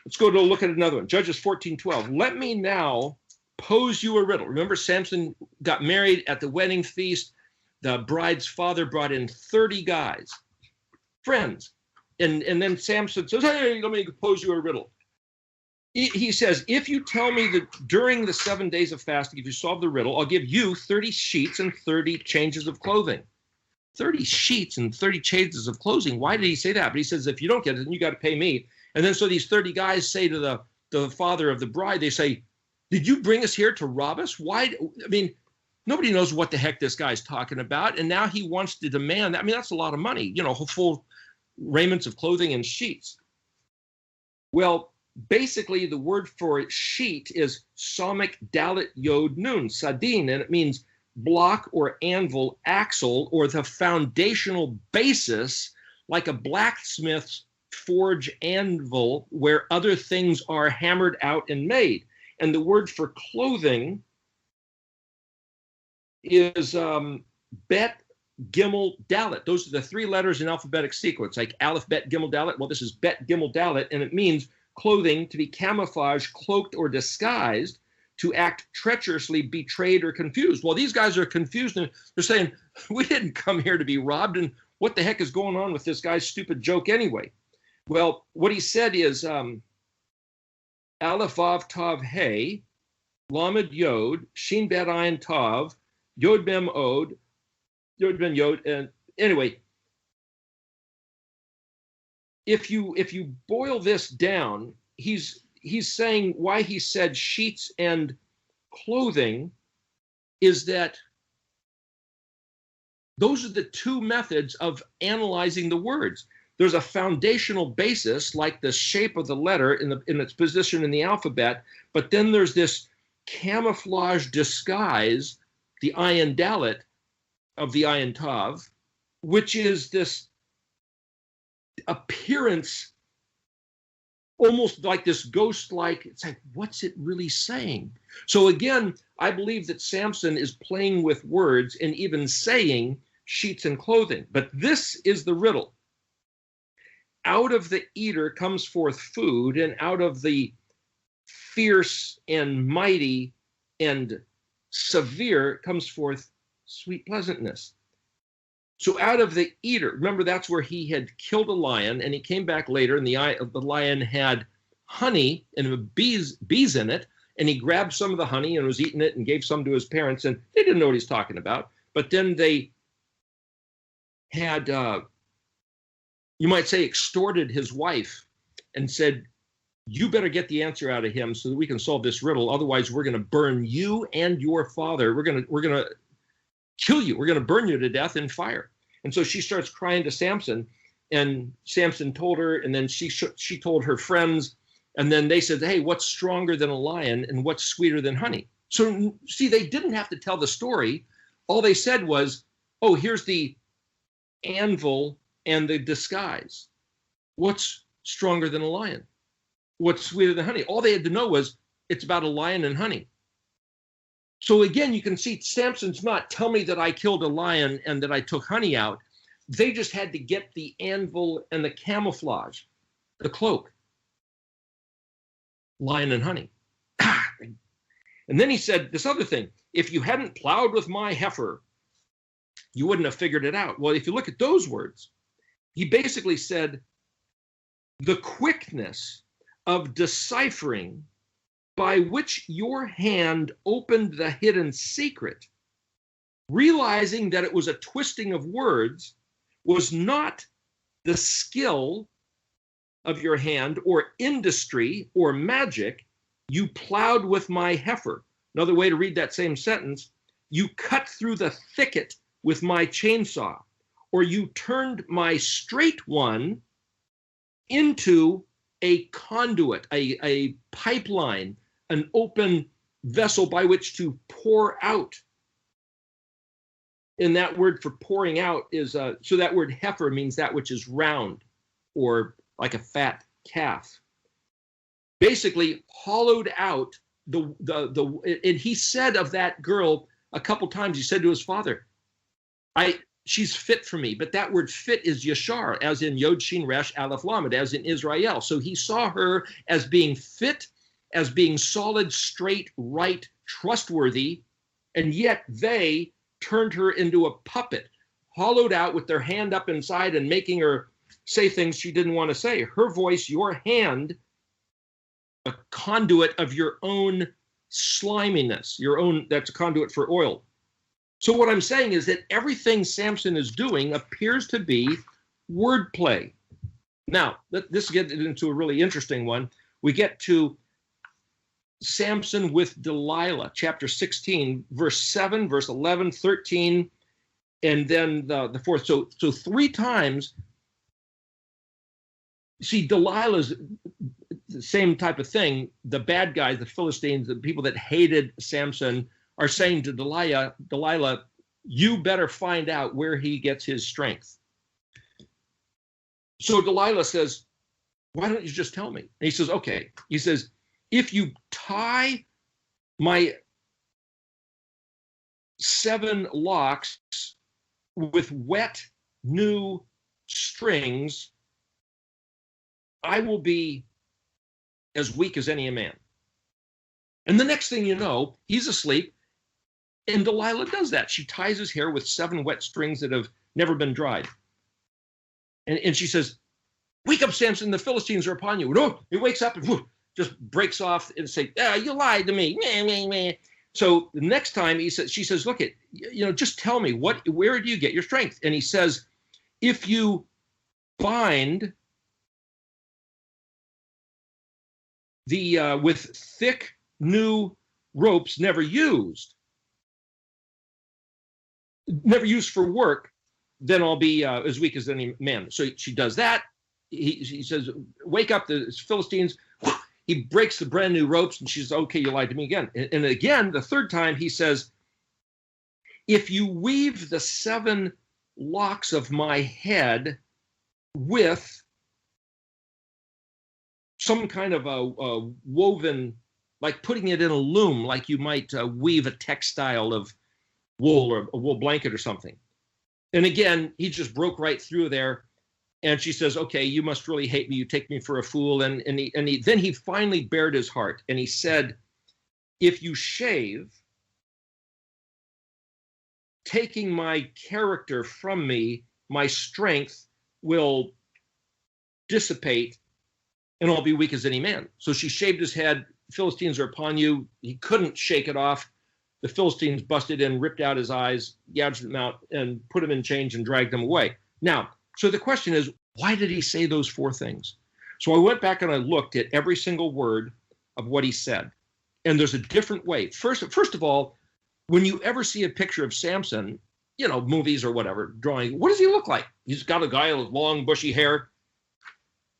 Let's go to look at another one. Judges 14:12. Let me now pose you a riddle. Remember, Samson got married at the wedding feast. The bride's father brought in 30 guys, friends. And then Samson says, hey, let me pose you a riddle. He says, if you tell me that during the 7 days of fasting, if you solve the riddle, I'll give you 30 sheets and 30 changes of clothing. 30 sheets and 30 changes of clothing. Why did he say that? But he says, if you don't get it, then you got to pay me. And then so these 30 guys say to the father of the bride, they say, did you bring us here to rob us? Why? I mean, nobody knows what the heck this guy's talking about. And now he wants to demand, I mean, that's a lot of money, full raiments of clothing and sheets. Well, basically the word for sheet is Samic Dalit Yod Nun, Sadin, and it means block or anvil, axle, or the foundational basis, like a blacksmith's forge anvil where other things are hammered out and made. And the word for clothing is Bet Gimel Dalet. Those are the three letters in alphabetic sequence, like Aleph, Bet, Gimel, Dalet. Well, this is Bet, Gimel, Dalet, and it means clothing to be camouflaged, cloaked, or disguised, to act treacherously, betrayed, or confused. Well, these guys are confused, and they're saying, we didn't come here to be robbed, and what the heck is going on with this guy's stupid joke anyway? Well, what he said is, Aleph Vav Tav Hey, Lamed Yod, Shin Bet Ayin Tav, Yod Mem Od, Yod Ben Yod, and anyway, if you boil this down, he's saying why he said sheets and clothing is that those are the two methods of analyzing the words. There's a foundational basis, like the shape of the letter in its position in the alphabet, but then there's this camouflage disguise, the Ayin Dalet of the Ayin Tav, which is this appearance, almost like this ghost-like. It's like, what's it really saying? So again, I believe that Samson is playing with words and even saying sheets and clothing. But this is the riddle. Out of the eater comes forth food, and out of the fierce and mighty and severe comes forth sweet pleasantness. So out of the eater, remember that's where he had killed a lion, and he came back later, and the eye of the lion had honey and bees in it, and he grabbed some of the honey and was eating it and gave some to his parents, and they didn't know what he's talking about. But then they had, you might say, extorted his wife and said, you better get the answer out of him so that we can solve this riddle. Otherwise, we're going to burn you and your father. We're going to kill you. We're going to burn you to death in fire. And so she starts crying to Samson, and Samson told her, and then she told her friends, and then they said, hey, what's stronger than a lion and what's sweeter than honey? So see, they didn't have to tell the story. All they said was, oh, here's the anvil and the disguise. What's stronger than a lion? What's sweeter than honey? All they had to know was it's about a lion and honey. So again, you can see Samson's not, tell me that I killed a lion and that I took honey out. They just had to get the anvil and the camouflage, the cloak. Lion and honey. And then he said this other thing, if you hadn't plowed with my heifer, you wouldn't have figured it out. Well, if you look at those words, he basically said the quickness of deciphering by which your hand opened the hidden secret, realizing that it was a twisting of words, was not the skill of your hand or industry or magic. You plowed with my heifer. Another way to read that same sentence, you cut through the thicket with my chainsaw, or you turned my straight one into a conduit, a pipeline, an open vessel by which to pour out. And that word for pouring out is, so that word heifer means that which is round or like a fat calf. Basically hollowed out and he said of that girl a couple times, he said to his father, she's fit for me. But that word fit is yashar, as in Yod Shin Resh Aleph Lamed, as in Israel. So he saw her as being fit, as being solid, straight, right, trustworthy, and yet they turned her into a puppet, hollowed out with their hand up inside and making her say things she didn't want to say. Her voice, your hand, a conduit of your own sliminess, your own, that's a conduit for oil. So what I'm saying is that everything Samson is doing appears to be wordplay. Now, this gets into a really interesting one. We get to Samson with Delilah, chapter 16, verse 7, verse 11, 13, and then the fourth. So 3 times, see, Delilah's the same type of thing. The bad guys, the Philistines, the people that hated Samson are saying to Delilah, you better find out where he gets his strength. So Delilah says, why don't you just tell me? And he says, okay. He says, if you tie my 7 locks with wet, new strings, I will be as weak as any man. And the next thing you know, he's asleep, and Delilah does that. She ties his hair with 7 wet strings that have never been dried. And she says, wake up, Samson, the Philistines are upon you. No, he wakes up and just breaks off and say, you lied to me. So the next time she says, look, just tell me, where do you get your strength? And he says, if you bind with thick new ropes never used for work, then I'll be as weak as any man. So she does that. He says, wake up the Philistines. He breaks the brand new ropes, and she says, okay, you lied to me again. And again, the third time, he says, if you weave the 7 locks of my head with some kind of a woven, like putting it in a loom, like you might weave a textile of wool or a wool blanket or something. And again, he just broke right through there. And she says, okay, you must really hate me. You take me for a fool. And then he finally bared his heart. And he said, if you shave, taking my character from me, my strength will dissipate and I'll be weak as any man. So she shaved his head. Philistines are upon you. He couldn't shake it off. The Philistines busted in, ripped out his eyes, gouged them out, and put him in chains and dragged him away. Now, so the question is, why did he say those 4 things? So I went back and I looked at every single word of what he said. And there's a different way. First of all, when you ever see a picture of Samson, movies or whatever, drawing, what does he look like? He's got a guy with long, bushy hair.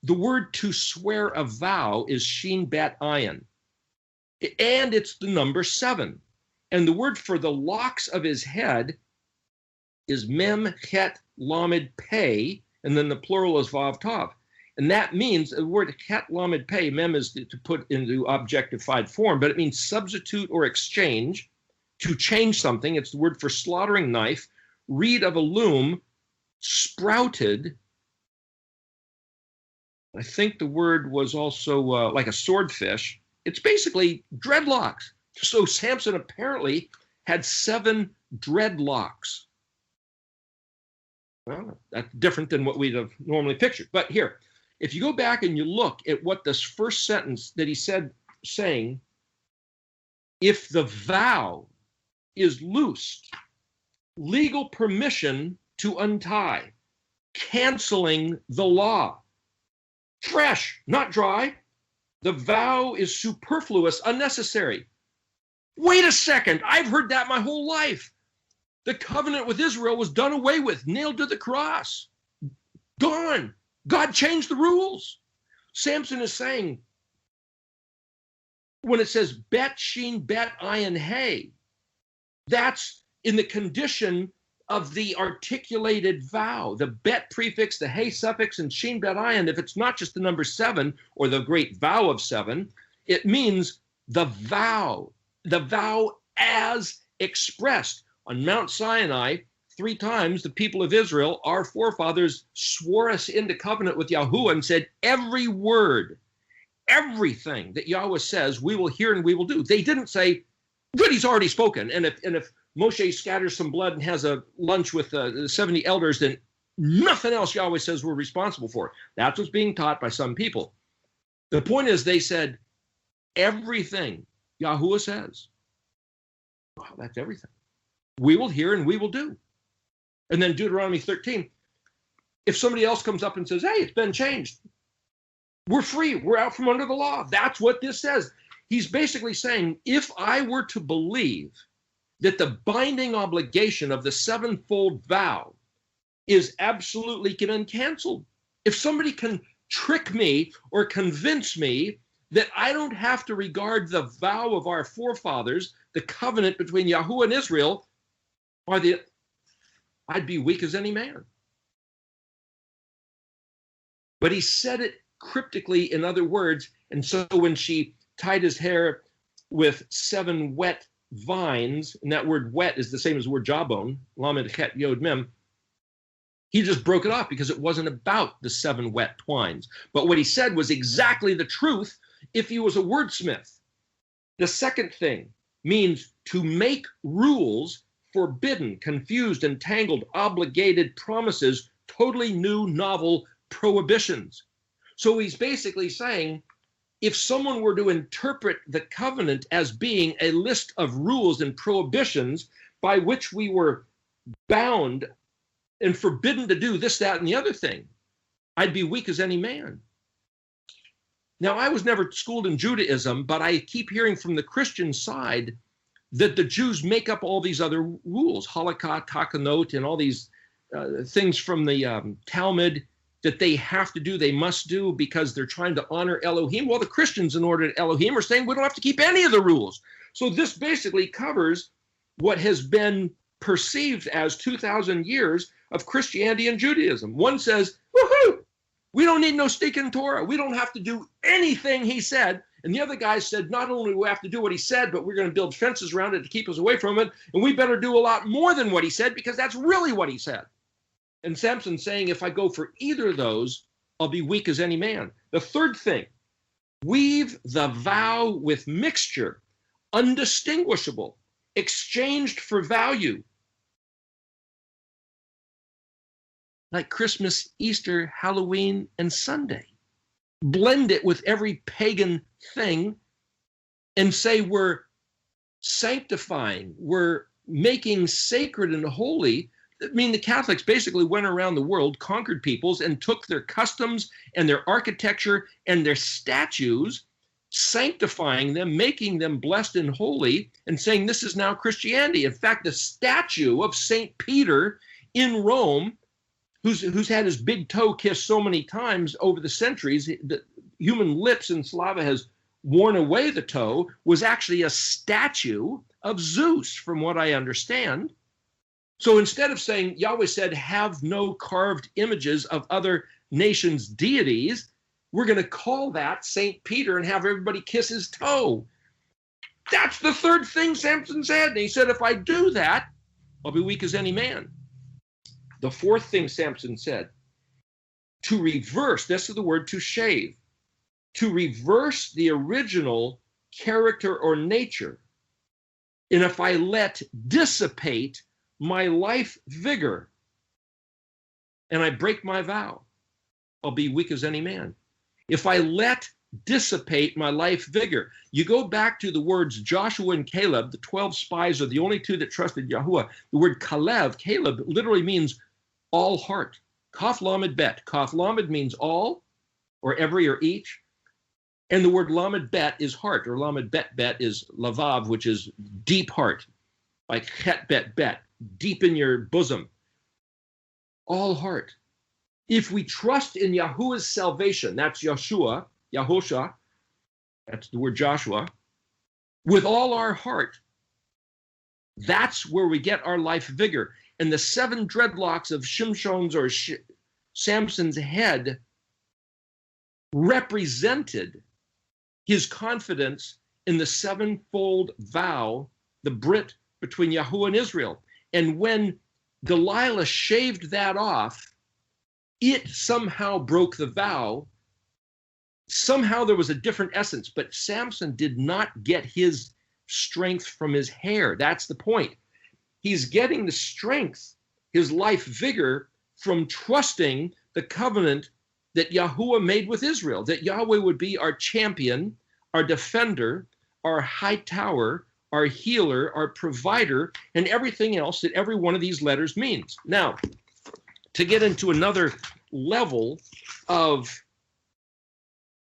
The word to swear a vow is shin bet ayin. And it's the number 7. And the word for the locks of his head is mem het lamed pei, and then the plural is vav tav. And that means the word het lamed pei, mem is to put into objectified form, but it means substitute or exchange, to change something. It's the word for slaughtering knife, reed of a loom, sprouted. I think the word was also like a swordfish. It's basically dreadlocks. So Samson apparently had 7 dreadlocks. Well, that's different than what we'd have normally pictured. But here, if you go back and you look at what this first sentence that he said, saying, if the vow is loosed, legal permission to untie, canceling the law, fresh, not dry, the vow is superfluous, unnecessary. Wait a second, I've heard that my whole life. The covenant with Israel was done away with, nailed to the cross. Gone. God changed the rules. Samson is saying, when it says bet shin bet ayin hey, that's in the condition of the articulated vow. The bet prefix, the hey suffix, and shin bet ayin, if it's not just the number 7 or the great vow of 7, it means the vow as expressed on Mount Sinai 3 times the people of Israel, our forefathers, swore us into covenant with Yahuwah and said, every word, everything that Yahweh says, we will hear and we will do. They didn't say, good, he's already spoken. And if Moshe scatters some blood and has a lunch with the 70 elders, then nothing else Yahweh says we're responsible for. That's what's being taught by some people. The point is, they said, everything Yahuwah says, wow, that's everything. We will hear and we will do. And then Deuteronomy 13, if somebody else comes up and says, hey, it's been changed, we're free, we're out from under the law. That's what this says. He's basically saying, if I were to believe that the binding obligation of the sevenfold vow is absolutely been canceled, if somebody can trick me or convince me that I don't have to regard the vow of our forefathers, the covenant between Yahuwah and Israel, I'd be weak as any man. But he said it cryptically, in other words, and so when she tied his hair with 7 wet vines, and that word wet is the same as the word jawbone, lamed chet yod mem, he just broke it off because it wasn't about the 7 wet twines. But what he said was exactly the truth if he was a wordsmith. The second thing means to make rules, forbidden, confused, entangled, obligated promises, totally new, novel prohibitions. So he's basically saying, if someone were to interpret the covenant as being a list of rules and prohibitions by which we were bound and forbidden to do this, that, and the other thing, I'd be weak as any man. Now, I was never schooled in Judaism, but I keep hearing from the Christian side that the Jews make up all these other rules, halakha, takanot, and all these things from the Talmud that they have to do, they must do because they're trying to honor Elohim. Well, the Christians, in order to Elohim, are saying we don't have to keep any of the rules. So this basically covers what has been perceived as 2,000 years of Christianity and Judaism. One says, woohoo, we don't need no stinking Torah. We don't have to do anything he said. And the other guy said, not only do we have to do what he said, but we're going to build fences around it to keep us away from it. And we better do a lot more than what he said because that's really what he said. And Samson's saying, if I go for either of those, I'll be weak as any man. The third thing, weave the vow with mixture, undistinguishable, exchanged for value. Like Christmas, Easter, Halloween, and Sunday. Blend it with every pagan thing and say we're sanctifying, we're making sacred and holy. I mean, the Catholics basically went around the world, conquered peoples, and took their customs and their architecture and their statues, sanctifying them, making them blessed and holy, and saying this is now Christianity. In fact, the statue of St. Peter in Rome, who's had his big toe kissed so many times over the centuries, the human lips in Slava has worn away the toe, was actually a statue of Zeus, from what I understand. So instead of saying, Yahweh said, have no carved images of other nations' deities, we're going to call that St. Peter and have everybody kiss his toe. That's the third thing Samson said. And he said, if I do that, I'll be weak as any man. The fourth thing Samson said, to reverse, this is the word to shave, to reverse the original character or nature. And if I let dissipate my life vigor and I break my vow, I'll be weak as any man. If I let dissipate my life vigor, you go back to the words Joshua and Caleb, the 12 spies are the only 2 that trusted Yahuwah. The word Caleb literally means all heart. Kaf lamed bet. Kaf lamed means all, or every, or each. And the word lamed bet is heart, or lamed bet is lavav, which is deep heart, like chet bet, deep in your bosom. All heart. If we trust in Yahuwah's salvation, that's Yahusha, that's the word Joshua, with all our heart, that's where we get our life vigor. And the 7 dreadlocks of Shimshon's or Samson's head represented his confidence in the 7-fold vow, the Brit between Yahuwah and Israel. And when Delilah shaved that off. It somehow broke the vow. Somehow there was a different essence, but Samson did not get his strength from his hair. That's the point. He's getting the strength, his life vigor, from trusting the covenant that Yahuwah made with Israel, that Yahweh would be our champion, our defender, our high tower, our healer, our provider, and everything else that every one of these letters means. Now, to get into another level of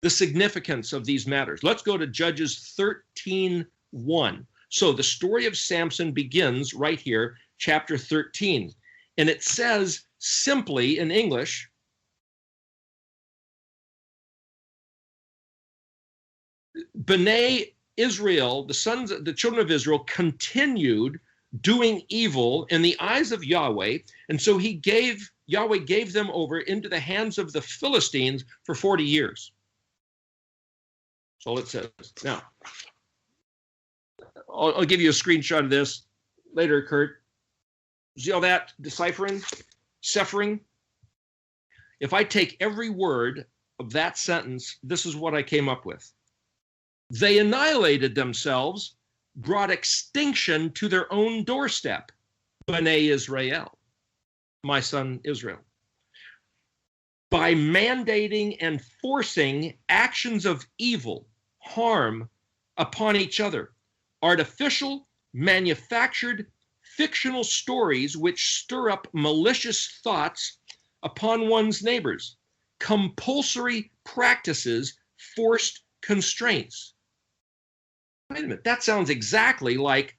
the significance of these matters, let's go to Judges 13:1. So the story of Samson begins right here, chapter 13. And it says simply in English, B'nai Israel, the children of Israel, continued doing evil in the eyes of Yahweh, and so Yahweh gave them over into the hands of the Philistines for 40 years. That's all it says. Now, I'll give you a screenshot of this later, Kurt. See all that deciphering, ciphering? If I take every word of that sentence, this is what I came up with. They annihilated themselves, brought extinction to their own doorstep. B'nai Israel, my son Israel. By mandating and forcing actions of evil, harm upon each other. Artificial, manufactured, fictional stories which stir up malicious thoughts upon one's neighbors. Compulsory practices, forced constraints. Wait a minute, that sounds exactly like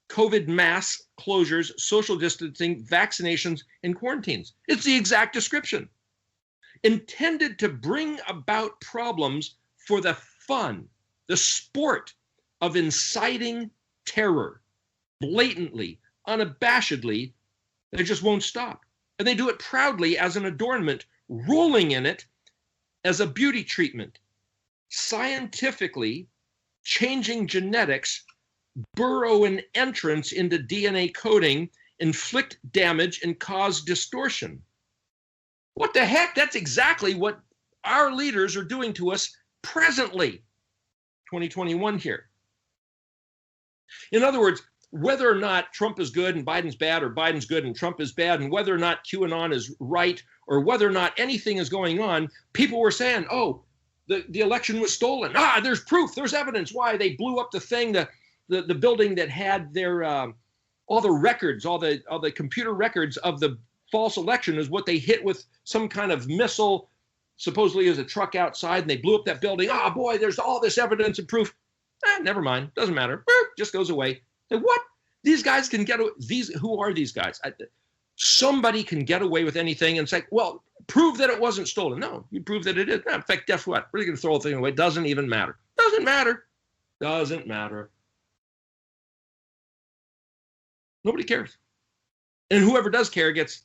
COVID mass closures, social distancing, vaccinations, and quarantines. It's the exact description. Intended to bring about problems for the fun, the sport of inciting terror, blatantly, unabashedly. They just won't stop. And they do it proudly as an adornment, rolling in it as a beauty treatment, scientifically changing genetics, burrow an entrance into DNA coding, inflict damage, and cause distortion. What the heck? That's exactly what our leaders are doing to us presently, 2021 here. In other words, whether or not Trump is good and Biden's bad, or Biden's good and Trump is bad, and whether or not QAnon is right, or whether or not anything is going on, people were saying, oh, the election was stolen. There's proof, there's evidence. Why? They blew up the thing, the building that had their all the records, all the computer records of the false election is what they hit with some kind of missile, supposedly as a truck outside, and they blew up that building. Oh boy, there's all this evidence and proof. Never mind, doesn't matter. Just goes away. And what? These guys can get away. Who are these guys? Somebody can get away with anything and say, well, prove that it wasn't stolen. No, you prove that it is. No, in fact, guess what? We're going to throw the thing away. Doesn't even matter. Doesn't matter. Doesn't matter. Nobody cares. And whoever does care gets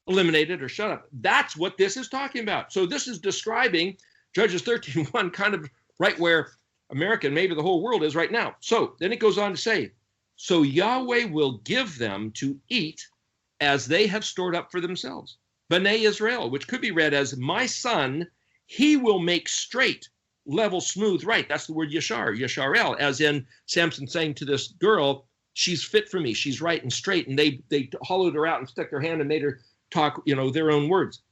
eliminated or shut up. That's what this is talking about. So this is describing Judges 13:1, kind of right where America and maybe the whole world is right now. So then it goes on to say, so Yahweh will give them to eat as they have stored up for themselves. B'nai Israel, which could be read as, my son, he will make straight, level, smooth, right. That's the word yashar, yasharel, as in Samson saying to this girl, she's fit for me, she's right and straight. And they hollowed her out and stuck their hand and made her talk, their oown words.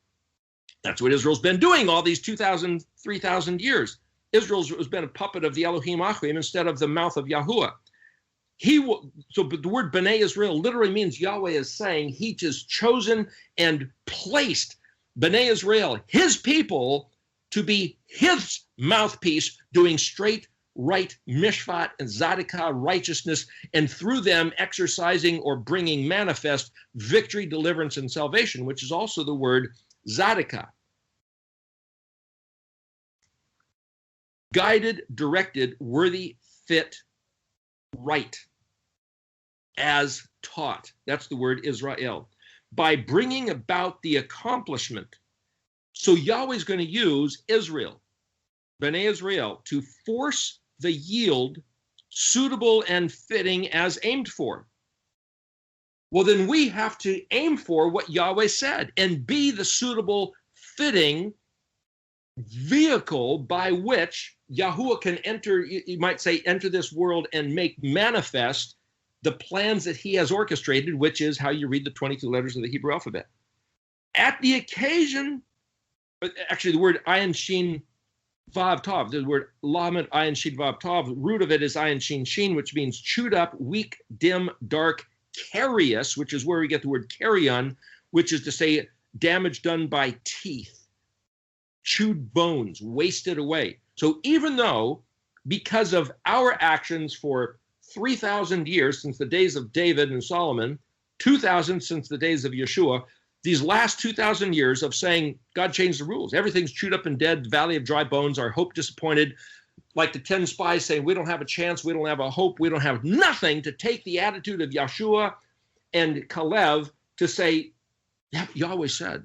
That's what Israel's been doing all these 2,000, 3,000 years. Israel's has been a puppet of the Elohim Achim instead of the mouth of Yahuwah. But the word B'nai Israel literally means Yahweh is saying he just chosen and placed B'nai Israel, his people, to be his mouthpiece, doing straight, right, mishpat, and zadikah, righteousness, and through them exercising or bringing manifest victory, deliverance, and salvation, which is also the word zadikah. Guided, directed, worthy, fit, right, as taught. That's the word Israel. By bringing about the accomplishment. So Yahweh's going to use Israel, B'nai Israel, to force the yield suitable and fitting as aimed for. Well, then we have to aim for what Yahweh said and be the suitable, fitting vehicle by which Yahuwah can enter, you might say, enter this world and make manifest the plans that he has orchestrated, which is how you read the 22 letters of the Hebrew alphabet. At the occasion, actually the word ayin shin vav tav, the word lamed ayin shin vav tav, root of it is ayin shin shin, which means chewed up, weak, dim, dark, carious, which is where we get the word carrion, which is to say damage done by teeth, chewed bones, wasted away. So even though, because of our actions for 3,000 years since the days of David and Solomon, 2,000 since the days of Yeshua, these last 2,000 years of saying God changed the rules. Everything's chewed up and dead, valley of dry bones, our hope disappointed, like the 10 spies saying we don't have a chance, we don't have a hope, we don't have nothing, to take the attitude of Yeshua and Caleb to say, yeah, Yahweh said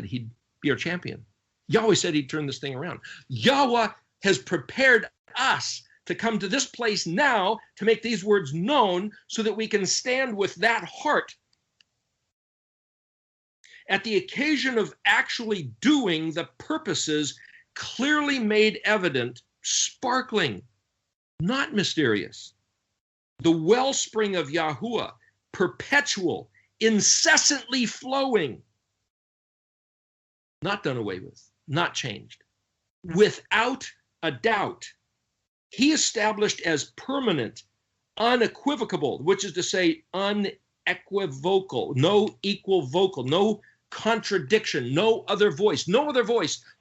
he'd be our champion. Yahweh said he'd turn this thing around. Yahweh has prepared us to come to this place now to make these words known so that we can stand with that heart at the occasion of actually doing the purposes clearly made evident, sparkling, not mysterious. The wellspring of Yahuwah, perpetual, incessantly flowing, not done away with, not changed, without a doubt. He established as permanent, unequivocal, which is to say unequivocal, no equal vocal, no contradiction, no other voice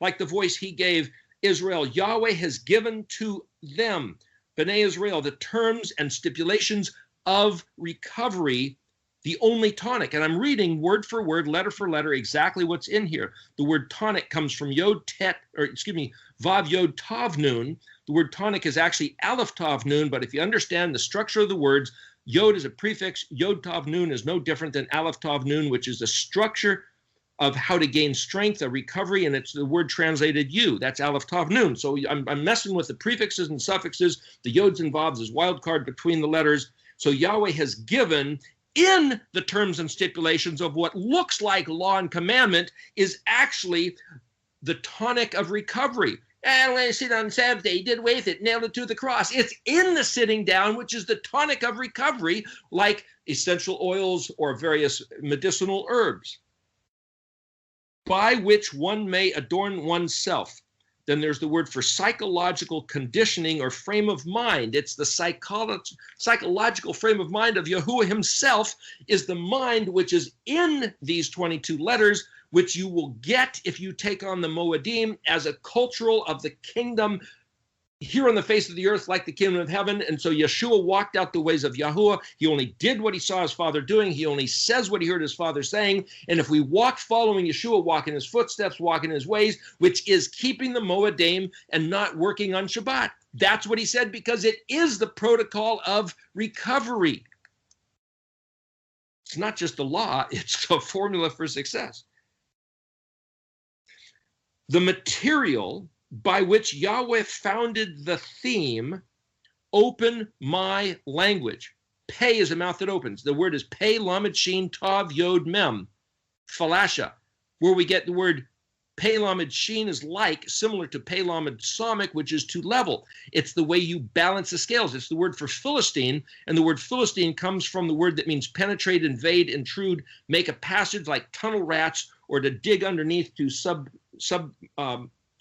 like the voice he gave Israel. Yahweh has given to them, Bnei Israel, the terms and stipulations of recovery, the only tonic. And I'm reading word for word, letter for letter, exactly what's in here. The word tonic comes from Vav Yod Tav Nun. The word tonic is actually Aleph Tav Nun, but if you understand the structure of the words, Yod is a prefix, Yod Tav Nun is no different than Aleph Tav Nun, which is the structure of how to gain strength, a recovery, and it's the word translated you. That's Aleph Tav Nun. So I'm messing with the prefixes and suffixes, the Yods and Vavs is wild card between the letters. So Yahweh has given in the terms and stipulations of what looks like law and commandment is actually the tonic of recovery. And when I sit on the Sabbath day, he did away with it, nailed it to the cross. It's in the sitting down, which is the tonic of recovery, like essential oils or various medicinal herbs, by which one may adorn oneself. Then there's the word for psychological conditioning or frame of mind. It's the psychological frame of mind of Yahuwah himself is the mind which is in these 22 letters, which you will get if you take on the Moedim as a cultural of the kingdom here on the face of the earth like the kingdom of heaven. And so Yeshua walked out the ways of Yahuwah. He only did what he saw his father doing. He only says what he heard his father saying. And if we walk following Yeshua, walk in his footsteps, walk in his ways, which is keeping the Moedim and not working on Shabbat. That's what he said, because it is the protocol of recovery. It's not just the law, it's a formula for success. The material by which Yahweh founded the theme, open my language. Pei is a mouth that opens. The word is Pei, Lamed, Shin, Tav, Yod, Mem, Falasha, where we get the word Pei, Lamed, Shin is like, similar to Pei, Lamed, Samic, which is to level. It's the way you balance the scales. It's the word for Philistine, and the word Philistine comes from the word that means penetrate, invade, intrude, make a passage like tunnel rats, or to dig underneath to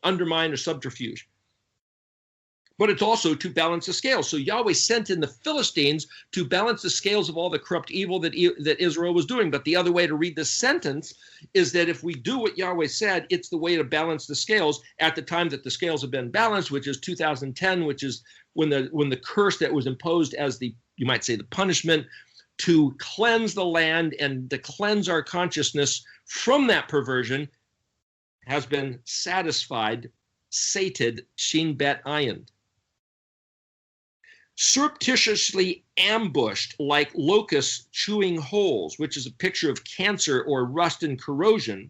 undermine or subterfuge. But it's also to balance the scales. So Yahweh sent in the Philistines to balance the scales of all the corrupt evil that Israel was doing. But the other way to read this sentence is that if we do what Yahweh said, it's the way to balance the scales at the time that the scales have been balanced, which is 2010, which is when the curse that was imposed as the, you might say, the punishment to cleanse the land and to cleanse our consciousness from that perversion has been satisfied, sated, Shin Bet Ayin. Surreptitiously ambushed like locusts chewing holes, which is a picture of cancer or rust and corrosion,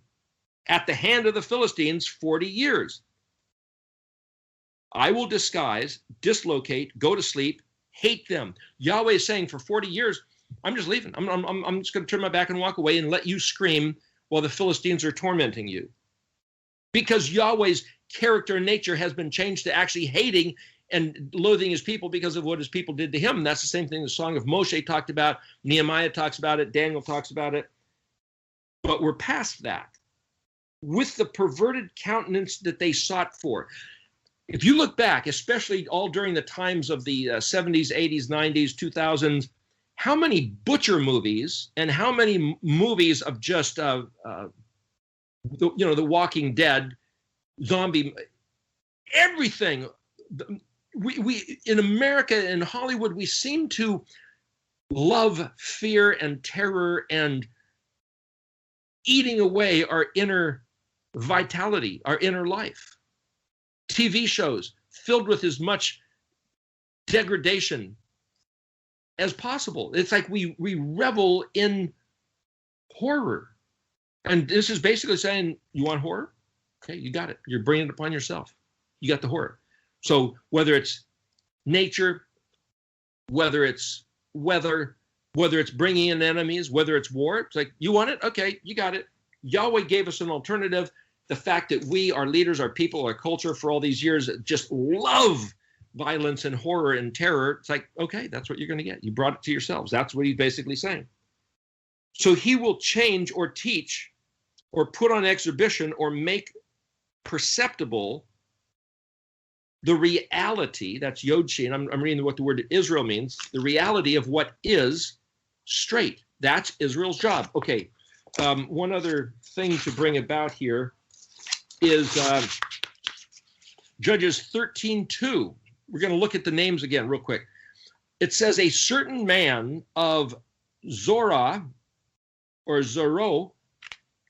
at the hand of the Philistines 40 years. I will disguise, dislocate, go to sleep, hate them. Yahweh is saying for 40 years, I'm just leaving. I'm just going to turn my back and walk away and let you scream while the Philistines are tormenting you. Because Yahweh's character and nature has been changed to actually hating and loathing his people because of what his people did to him. And that's the same thing the Song of Moshe talked about. Nehemiah talks about it. Daniel talks about it. But we're past that. With the perverted countenance that they sought for. If you look back, especially all during the times of the 70s, 80s, 90s, 2000s, how many butcher movies and how many movies of just, the Walking Dead, zombie, everything. We in America and Hollywood, we seem to love fear and terror and eating away our inner vitality, our inner life. TV shows filled with as much degradation as possible. It's like we revel in horror. And this is basically saying, you want horror? Okay, you got it. You're bringing it upon yourself. You got the horror. So whether it's nature, whether it's weather, whether it's bringing in enemies, whether it's war, it's like, you want it? Okay, you got it. Yahweh gave us an alternative. The fact that we, our leaders, our people, our culture for all these years just love violence and horror and terror. It's like, okay, that's what you're going to get. You brought it to yourselves. That's what he's basically saying. So he will change or teach or put on exhibition or make perceptible the reality, that's Yod Shin, I'm reading what the word Israel means, the reality of what is straight. That's Israel's job. Okay, one other thing to bring about here is Judges 13:2. We're going to look at the names again real quick. It says, a certain man of Zorah, or Zoro,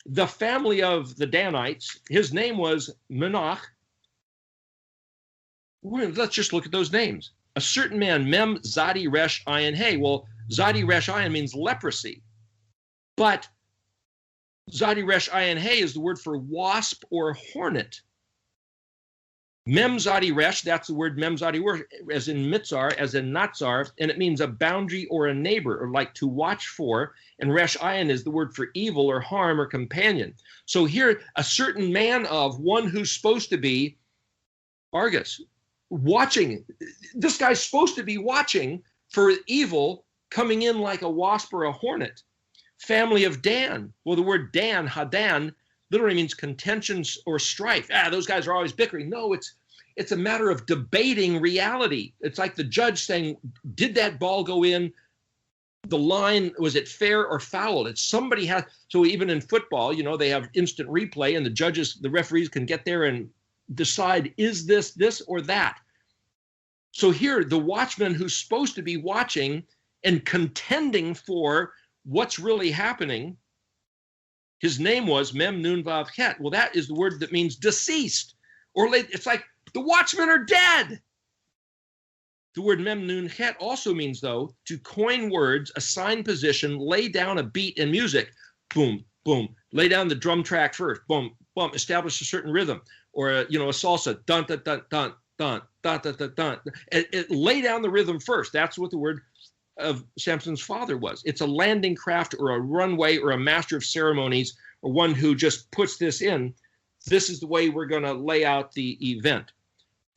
the family of the Danites, his name was Menach. Let's just look at those names. A certain man, Mem Zadi Resh Ayin Hey. Well, Zadi Resh Ayin means leprosy. But Zadi Resh Ayin Hey is the word for wasp or hornet. Mem Zadi Resh, that's the word Mem Zadi Resh, as in Mitzar, as in Natsar, and it means a boundary or a neighbor, or like to watch for. And Resh Ayin is the word for evil or harm or companion. So here, a certain man of, one who's supposed to be Argus, watching. This guy's supposed to be watching for evil coming in like a wasp or a hornet. Family of Dan. Well, the word Dan, Hadan, literally means contentions or strife. Those guys are always bickering. No, it's a matter of debating reality. It's like the judge saying, did that ball go in the line? Was it fair or foul? It's somebody has. So even in football, they have instant replay, and the referees can get there and decide, is this or that? So here, the watchman who's supposed to be watching and contending for what's really happening, his name was Mem Nun Vav Het. Well, that is the word that means deceased. Or it's like the watchmen are dead. The word Mem Nun Het also means, though, to coin words, assign position, lay down a beat in music. Boom, boom. Lay down the drum track first. Boom, boom. Establish a certain rhythm. Or, a salsa. Dun, dun, dun, dun, dun, dun, dun, dun, dun. Lay down the rhythm first. That's what the word of Samson's father was. It's a landing craft or a runway or a master of ceremonies or one who just puts this in. This is the way we're going to lay out the event.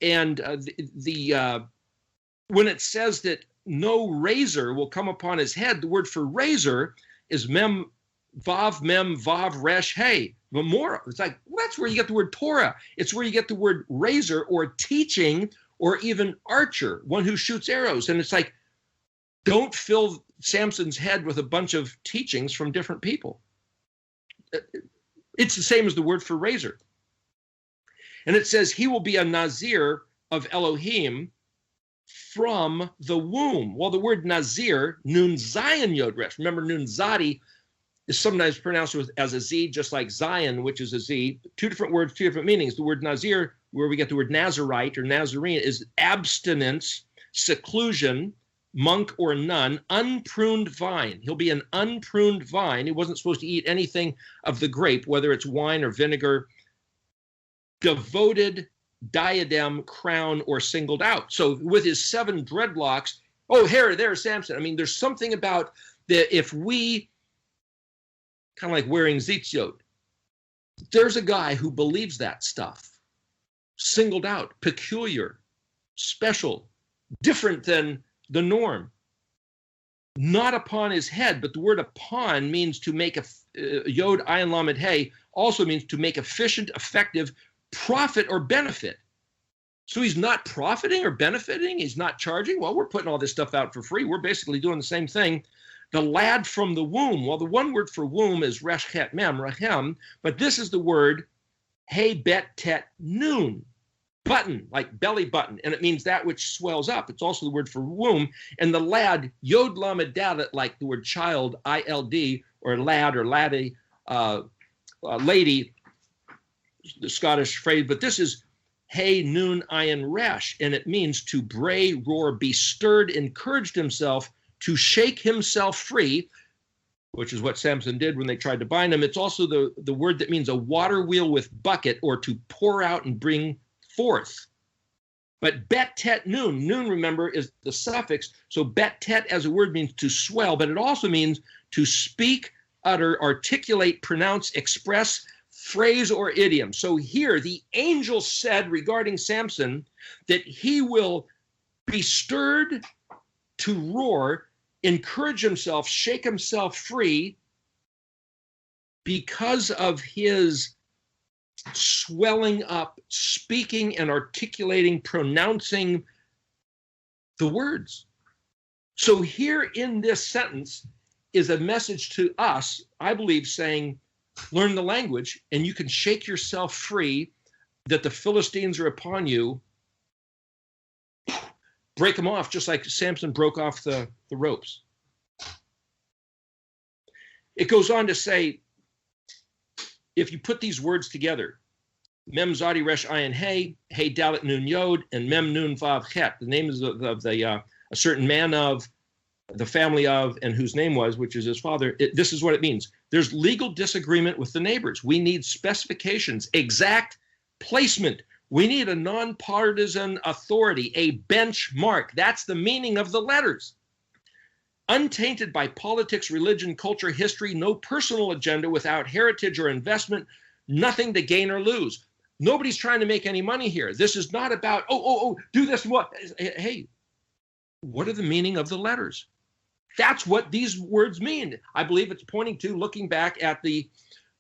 And when it says that no razor will come upon his head, the word for razor is mem vav resh hey. Memora. It's like, well, that's where you get the word Torah. It's where you get the word razor or teaching or even archer, one who shoots arrows. And it's like, don't fill Samson's head with a bunch of teachings from different people. It's the same as the word for razor. And it says he will be a Nazir of Elohim from the womb. Well, the word Nazir, Nun Zayin Yod Resh. Remember, Nun Zadi is sometimes pronounced as a Z, just like Zion, which is a Z. Two different words, two different meanings. The word Nazir, where we get the word Nazarite or Nazarene, is abstinence, seclusion, monk or nun, unpruned vine. He'll be an unpruned vine. He wasn't supposed to eat anything of the grape, whether it's wine or vinegar, devoted, diadem, crown, or singled out. So with his 7 dreadlocks, there's Samson. I mean, there's something about that if we, kind of like wearing tzitzit, there's a guy who believes that stuff, singled out, peculiar, special, different than the norm, not upon his head, but the word upon means to make a yod ayin lamed hey, also means to make efficient, effective, profit or benefit. So he's not profiting or benefiting. He's not charging. Well, we're putting all this stuff out for free. We're basically doing the same thing. The lad from the womb. Well, the one word for womb is resh chet mem, rahem, but this is the word hey bet tet noon, button, like belly button, and it means that which swells up. It's also the word for womb. And the lad, yod lamed dalet, like the word child, ILD, or lad or laddie, lady, the Scottish phrase, but this is hey noon ayin resh, and it means to bray, roar, be stirred, encouraged himself, to shake himself free, which is what Samson did when they tried to bind him. It's also the word that means a water wheel with bucket, or to pour out and bring forth. But bet tet noon, noon, remember, is the suffix. So bet tet as a word means to swell, but it also means to speak, utter, articulate, pronounce, express, phrase, or idiom. So here the angel said regarding Samson that he will be stirred to roar, encourage himself, shake himself free because of his swelling up, speaking and articulating, pronouncing the words. So here in this sentence is a message to us, I believe, saying, learn the language and you can shake yourself free, that the Philistines are upon you. Break them off, just like Samson broke off the ropes. It goes on to say, if you put these words together, mem zadi resh ayin hey, hey dalet nun yod, and mem nun vav chet, the name is of a certain man of, the family of, and whose name was, which is his father. This is what it means. There's legal disagreement with the neighbors. We need specifications, exact placement. We need a nonpartisan authority, a benchmark. That's the meaning of the letters. Untainted by politics, religion, culture, history, no personal agenda, without heritage or investment, nothing to gain or lose. Nobody's trying to make any money here. This is not about, do this and what. Hey, what are the meaning of the letters? That's what these words mean. I believe it's pointing to, looking back at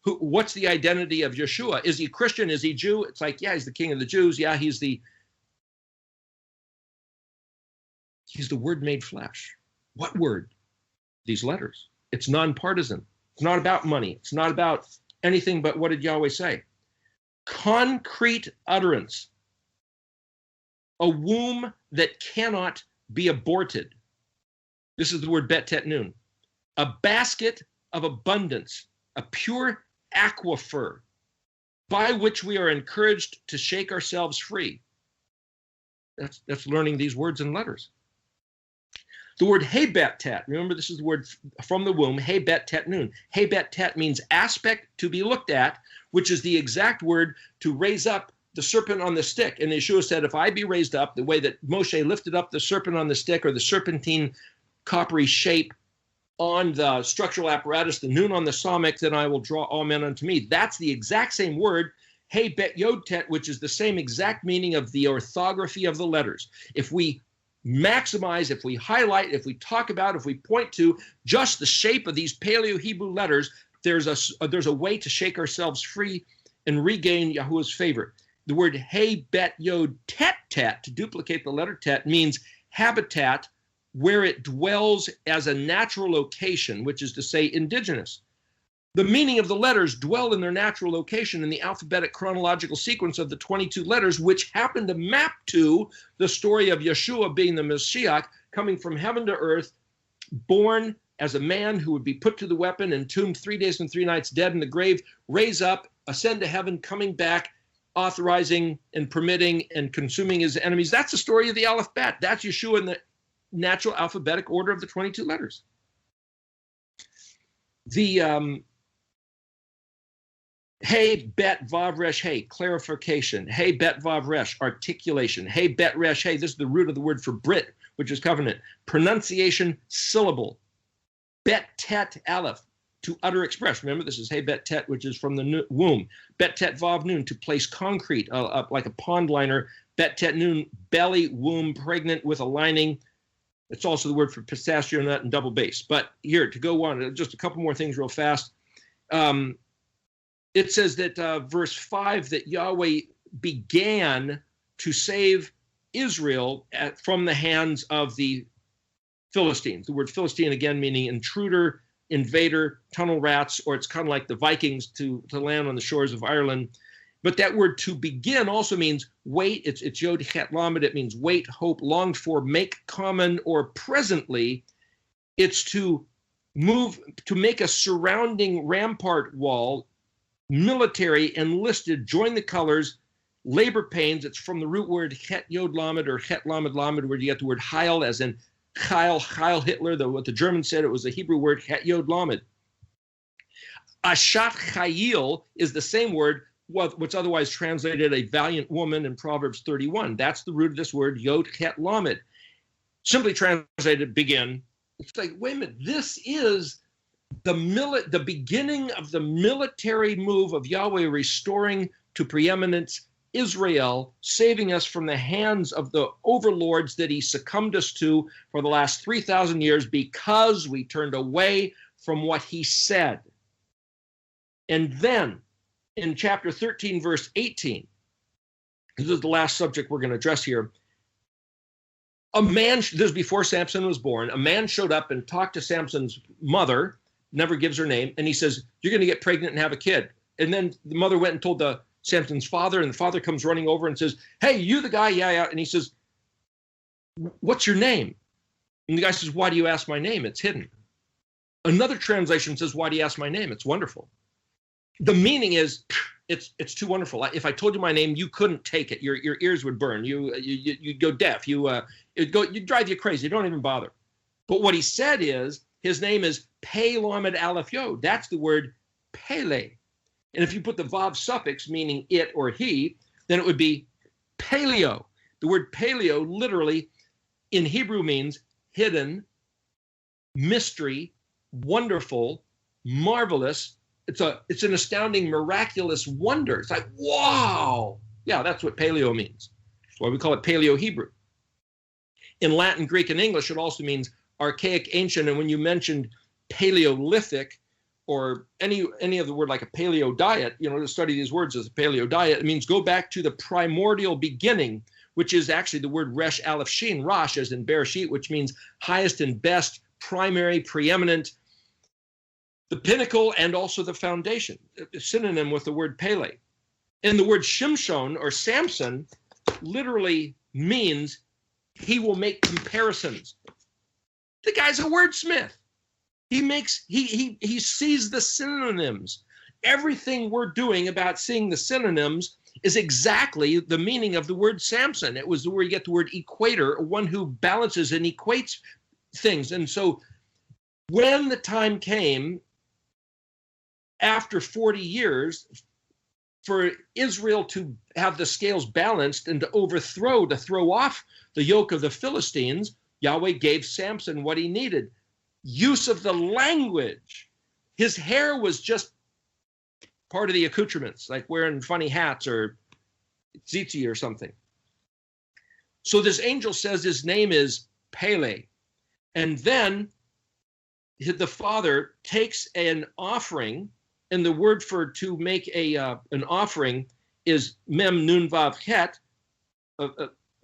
what's the identity of Yeshua? Is he Christian? Is he Jew? It's like, yeah, he's the king of the Jews. Yeah, he's the word made flesh. What word? These letters. It's nonpartisan. It's not about money. It's not about anything but what did Yahweh say? Concrete utterance. A womb that cannot be aborted. This is the word bet tet noon. A basket of abundance, a pure aquifer by which we are encouraged to shake ourselves free. That's learning these words and letters. The word hey bet tet, remember this is the word from the womb, hey bet tet noon. Hey bet tet means aspect to be looked at, which is the exact word to raise up the serpent on the stick. And Yeshua said, if I be raised up the way that Moshe lifted up the serpent on the stick, or the serpentine coppery shape on the structural apparatus, the noon on the samach, then I will draw all men unto me. That's the exact same word, hey bet yod tet, which is the same exact meaning of the orthography of the letters. If we maximize, if we highlight, if we talk about, if we point to just the shape of these Paleo-Hebrew letters, there's a way to shake ourselves free and regain Yahuwah's favor. The word hey bet yod tet tet, to duplicate the letter tet, means habitat, where it dwells as a natural location, which is to say indigenous. The meaning of the letters dwell in their natural location in the alphabetic chronological sequence of the 22 letters, which happen to map to the story of Yeshua being the Messiah, coming from heaven to earth, born as a man who would be put to the weapon, entombed 3 days and 3 nights, dead in the grave, raise up, ascend to heaven, coming back, authorizing and permitting and consuming his enemies. That's the story of the Aleph Bet. That's Yeshua in the natural alphabetic order of the 22 letters. The hey bet vav resh hey, clarification. Hey bet vav resh, articulation. Hey bet resh hey, this is the root of the word for Brit, which is covenant. Pronunciation, syllable. Bet tet aleph, to utter express. Remember, this is hey bet tet, which is from the womb. Bet tet vav nun, to place concrete, like a pond liner. Bet tet nun, belly, womb, pregnant with a lining. It's also the word for pistachio nut and double base. But here, to go on, just a couple more things real fast. It says that verse 5, that Yahweh began to save Israel from the hands of the Philistines. The word Philistine, again, meaning intruder, invader, tunnel rats, or it's kind of like the Vikings to land on the shores of Ireland. But that word to begin also means wait. It's yod chet lamed. It means wait, hope, longed for, make common, or presently. It's to move, to make a surrounding rampart wall, military, enlisted, join the colors, labor pains. It's from the root word het yod lamed, or het lamed lamed, where you get the word Heil, as in Heil Hitler. What the Germans said, it was a Hebrew word het yod lamed. Ashat Chayil is the same word, what's otherwise translated a valiant woman in Proverbs 31. That's the root of this word, yod chet lamed. Simply translated, begin. It's like, wait a minute, this is the beginning of the military move of Yahweh restoring to preeminence Israel, saving us from the hands of the overlords that he succumbed us to for the last 3,000 years because we turned away from what he said. And then, in chapter 13, verse 18, this is the last subject we're going to address here. A man, this is before Samson was born, a man showed up and talked to Samson's mother, never gives her name, and he says, you're going to get pregnant and have a kid. And then the mother went and told Samson's father, and the father comes running over and says, hey, you the guy? Yeah, yeah. And he says, what's your name? And the guy says, why do you ask my name? It's hidden. Another translation says, why do you ask my name? It's wonderful. The meaning is, it's too wonderful. If I told you my name, you couldn't take it. Your ears would burn. You'd go deaf. You'd drive you crazy. Don't even bother. But what he said is, his name is Pe Lamed Aleph Yod. That's the word Pele. And if you put the vav suffix, meaning it or he, then it would be paleo. The word paleo literally in Hebrew means hidden, mystery, wonderful, marvelous. It's an astounding, miraculous wonder. It's like, wow. Yeah, that's what paleo means. That's why we call it Paleo Hebrew. In Latin, Greek, and English, it also means archaic, ancient. And when you mentioned Paleolithic or any of the word like a paleo diet, to study these words as a paleo diet, it means go back to the primordial beginning, which is actually the word Resh Aleph Shin, Rosh, as in Bereshit, which means highest and best, primary, preeminent, the pinnacle, and also the foundation, a synonym with the word Pele. And the word Shimshon, or Samson, literally means he will make comparisons. The guy's a wordsmith. He sees the synonyms. Everything we're doing about seeing the synonyms is exactly the meaning of the word Samson. It was where you get the word equator, one who balances and equates things. And so when the time came, after 40 years, for Israel to have the scales balanced and to throw off the yoke of the Philistines, Yahweh gave Samson what he needed. Use of the language. His hair was just part of the accoutrements, like wearing funny hats or tzitzit or something. So this angel says his name is Pele. And then the father takes an offering, and the word for to make an offering is mem nun vav het,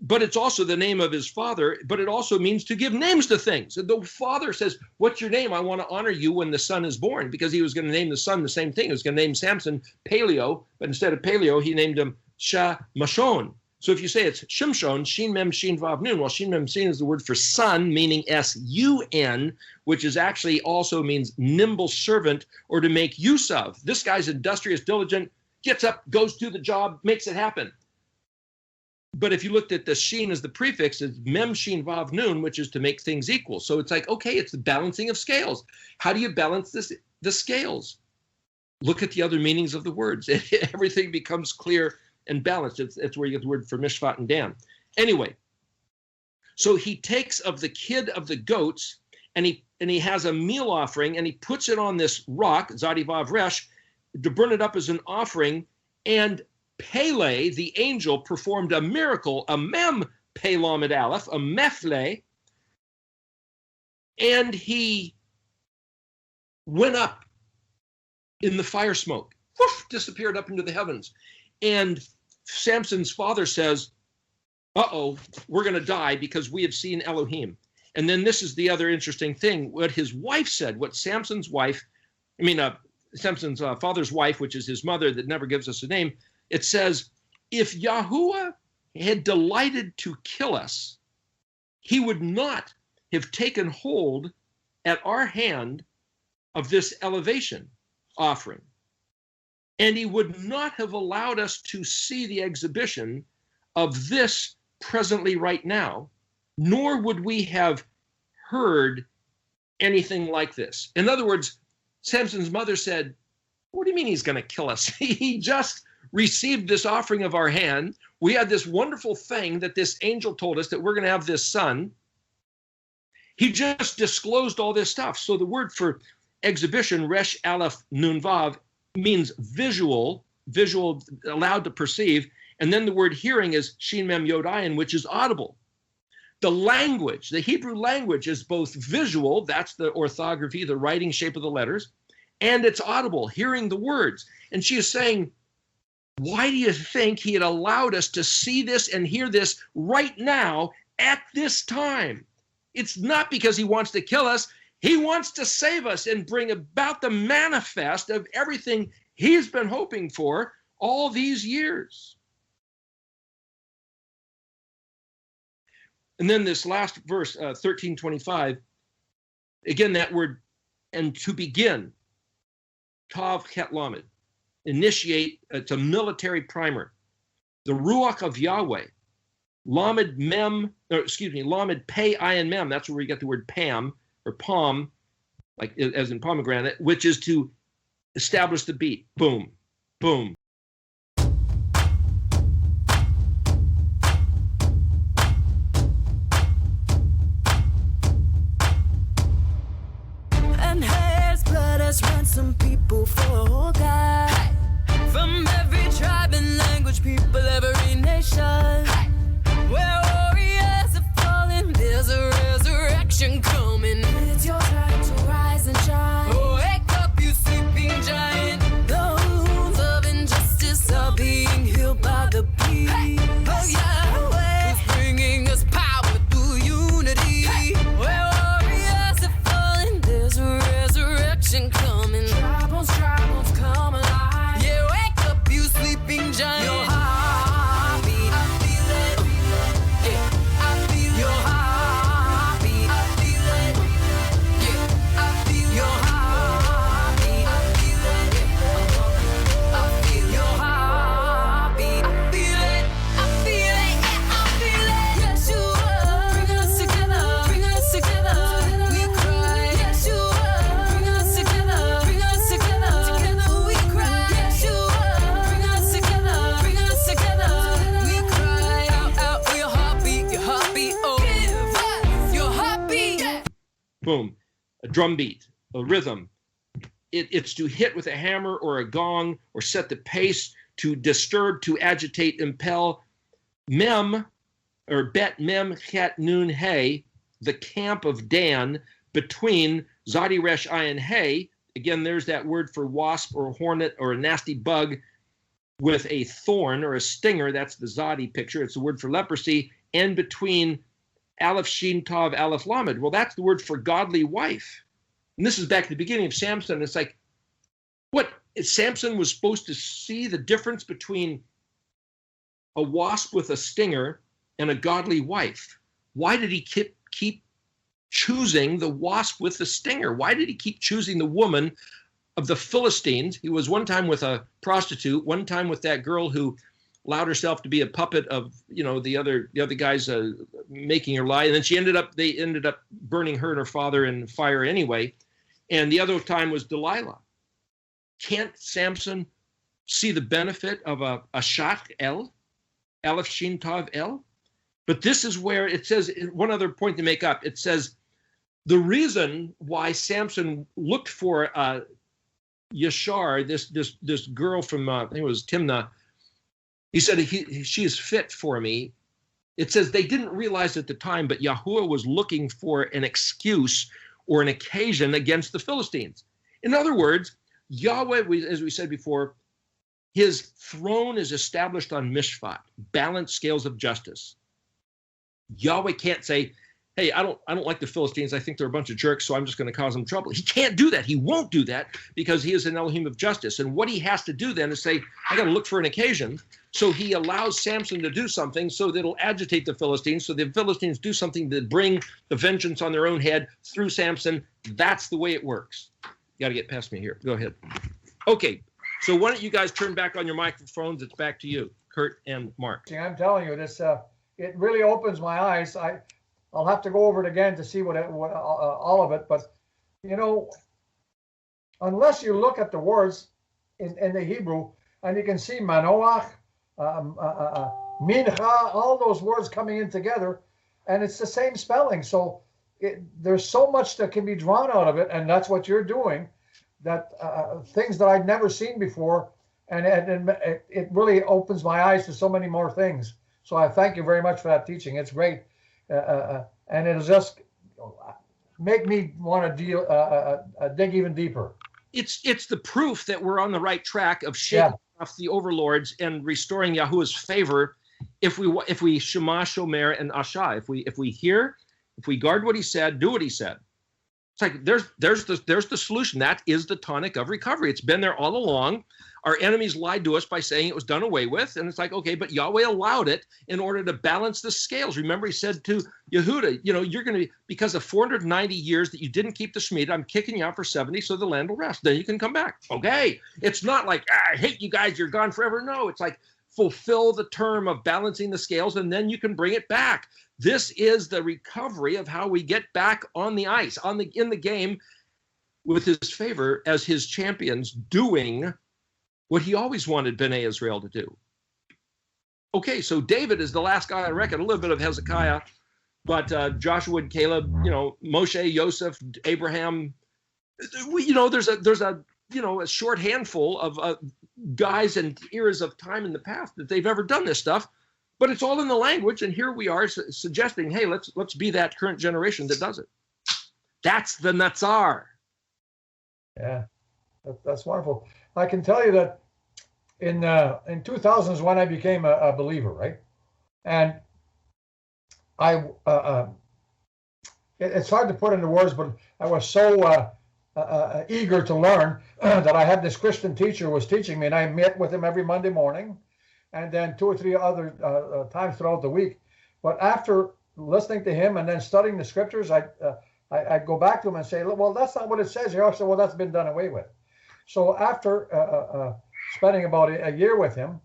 but it's also the name of his father, but it also means to give names to things. And the father says, what's your name? I want to honor you when the son is born, because he was going to name the son the same thing. He was going to name Samson Paleo, but instead of Paleo, he named him Mashon. So if you say it's Shimshon, Shin Mem Shin Vav Nun, well, Shin Mem Shin is the word for son, meaning S-U-N, which is actually also means nimble servant or to make use of. This guy's industrious, diligent, gets up, goes to the job, makes it happen. But if you looked at the Shin as the prefix, it's Mem Shin Vav Nun, which is to make things equal. So it's like, okay, it's the balancing of scales. How do you balance the scales? Look at the other meanings of the words. Everything becomes clear and balanced. It's where you get the word for mishpat and dam. Anyway, so he takes of the kid of the goats, and and he has a meal offering, and he puts it on this rock, Zadivav Resh, to burn it up as an offering. And Pele, the angel, performed a miracle, a mem Pe Lamed Aleph, a mefle, and he went up in the fire smoke, whoosh, disappeared up into the heavens. And Samson's father says, uh-oh, we're going to die because we have seen Elohim. And then this is the other interesting thing, what his wife said, what Samson's wife, Samson's father's wife, which is his mother that never gives us a name, it says, if Yahuwah had delighted to kill us, he would not have taken hold at our hand of this elevation offering. And he would not have allowed us to see the exhibition of this presently right now, nor would we have heard anything like this. In other words, Samson's mother said, what do you mean he's going to kill us? He just received this offering of our hand. We had this wonderful thing that this angel told us that we're going to have this son. He just disclosed all this stuff. So the word for exhibition, Resh Aleph Nun Vav, means visual, allowed to perceive. And then the word hearing is Shin Mem Yod Ayin, which is audible. The language, the Hebrew language, is both visual, that's the orthography, the writing shape of the letters, and it's audible, hearing the words. And she is saying, why do you think he had allowed us to see this and hear this right now at this time? It's not because he wants to kill us. He wants to save us and bring about the manifest of everything he's been hoping for all these years. And then this last verse, 13:25, again, that word, and to begin, Tav Chet Lamed, initiate, it's a military primer. The Ruach of Yahweh, Lamed Pei Ayin Mem, that's where we get the word Pam, or palm, like as in pomegranate, which is to establish the beat. Boom, boom. And has blood has ransomed people for God. From every tribe and language, people, every nation. Where warriors have fallen, there's a resurrection coming. It's your time to rise and shine. Wake up, you sleeping giant. The wounds of injustice are being healed by the peace. Oh, Yahweh is bringing us power through unity. Where warriors have fallen, there's a resurrection coming. Dry bones come alive. Yeah, wake up, you sleeping giant. Your heartbeat, I feel it. Yeah, I feel your heartbeat. I feel it. Yeah, I feel your heartbeat. I feel it. Yeah, I feel your heartbeat. I feel it. I feel it. Yeah, I feel it. Yeshua, bring us together. Bring us together. We cry. Yeshua, bring us together. Bring us together. Together we cry. Yeshua, bring us together. Bring us together. We cry out your heartbeat, oh, give us your heartbeat. Boom, a drum beat, a rhythm. It's to hit with a hammer or a gong or set the pace, to disturb, to agitate, impel. Mem, or Bet Mem Chet Nun Hey, the camp of Dan, between Zadi Resh Ayin Hey. Again, there's that word for wasp or hornet or a nasty bug with a thorn or a stinger. That's the Zadi picture. It's the word for leprosy. And between Aleph Shin Tav Aleph Lamed. Well, that's the word for godly wife. And this is back at the beginning of Samson. It's like, what? Samson was supposed to see the difference between a wasp with a stinger and a godly wife. Why did he keep choosing the wasp with the stinger? Why did he keep choosing the woman of the Philistines? He was one time with a prostitute, one time with that girl who allowed herself to be a puppet of, the other guys making her lie. And then they ended up burning her and her father in fire anyway. And the other time was Delilah. Can't Samson see the benefit of a Shach El, Aleph Shin Tav El? But this is where it says, one other point to make up, it says, The reason why Samson looked for Yashar, this girl from I think it was Timnah, he said she is fit for me. It says they didn't realize at the time, but Yahuwah was looking for an excuse or an occasion against the Philistines. In other words, Yahweh, as we said before, his throne is established on mishpat, balanced scales of justice. Yahweh can't say, hey, I don't like the Philistines. I think they're a bunch of jerks, so I'm just going to cause them trouble. He can't do that. He won't do that because he is an Elohim of justice. And what he has to do then is say, I got to look for an occasion. So he allows Samson to do something so that it'll agitate the Philistines. So the Philistines do something to bring the vengeance on their own head through Samson. That's the way it works. You got to get past me here. Go ahead. Okay. So why don't you guys turn back on your microphones? It's back to you, Kurt and Mark. I'm telling you, this it really opens my eyes. I'll have to go over it again to see what all of it. But, you know, unless you look at the words in the Hebrew, and you can see manoach, mincha, all those words coming in together, and it's the same spelling. So there's so much that can be drawn out of it, and that's what you're doing, that things that I'd never seen before, and it really opens my eyes to so many more things. So I thank you very much for that teaching. It's great. And it'll just make me want to dig even deeper. It's the proof that we're on the right track of shaking off the overlords and restoring Yahuwah's favor. If we Shema, Shomer, and Asha, if we hear, if we guard what he said, do what he said. It's like there's the solution. That is the tonic of recovery. It's been there all along. Our enemies lied to us by saying it was done away with. And it's like, okay, but Yahweh allowed it in order to balance the scales. Remember, he said to Yehuda, you're going to be, because of 490 years that you didn't keep the Shemitah, I'm kicking you out for 70 so the land will rest. Then you can come back. Okay. It's not like, I hate you guys, you're gone forever. No, it's like fulfill the term of balancing the scales and then you can bring it back. This is the recovery of how we get back on the ice, in the game with his favor as his champions doing what he always wanted Bnei Israel to do. Okay, so David is the last guy on record, a little bit of Hezekiah, but Joshua and Caleb, Moshe, Joseph, Abraham, there's a short handful of guys and eras of time in the past that they've ever done this stuff, but it's all in the language, and here we are suggesting, hey, let's be that current generation that does it. That's the Natsar. Yeah, that's wonderful. I can tell you that in 2000 is when I became a believer, right? And it's hard to put into words, but I was so eager to learn that I had this Christian teacher who was teaching me, and I met with him every Monday morning, and then 2 or 3 other times throughout the week. But after listening to him and then studying the scriptures, I'd go back to him and say, well, that's not what it says here. I said, well, that's been done away with. So after spending about a year with him,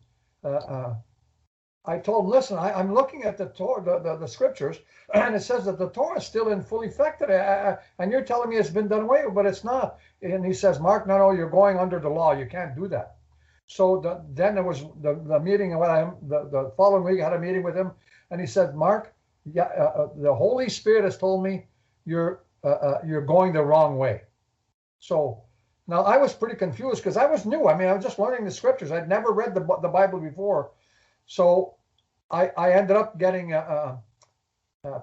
I told him, listen, I'm looking at the Torah, the scriptures, and it says that the Torah is still in full effect today. And you're telling me it's been done away with, but it's not. And he says, Mark, no, you're going under the law. You can't do that. So then there was the meeting with him. The following week, I had a meeting with him, and he said, Mark, the Holy Spirit has told me you're going the wrong way. So now I was pretty confused because I was new. I mean, I was just learning the scriptures. I'd never read the Bible before. So I ended up getting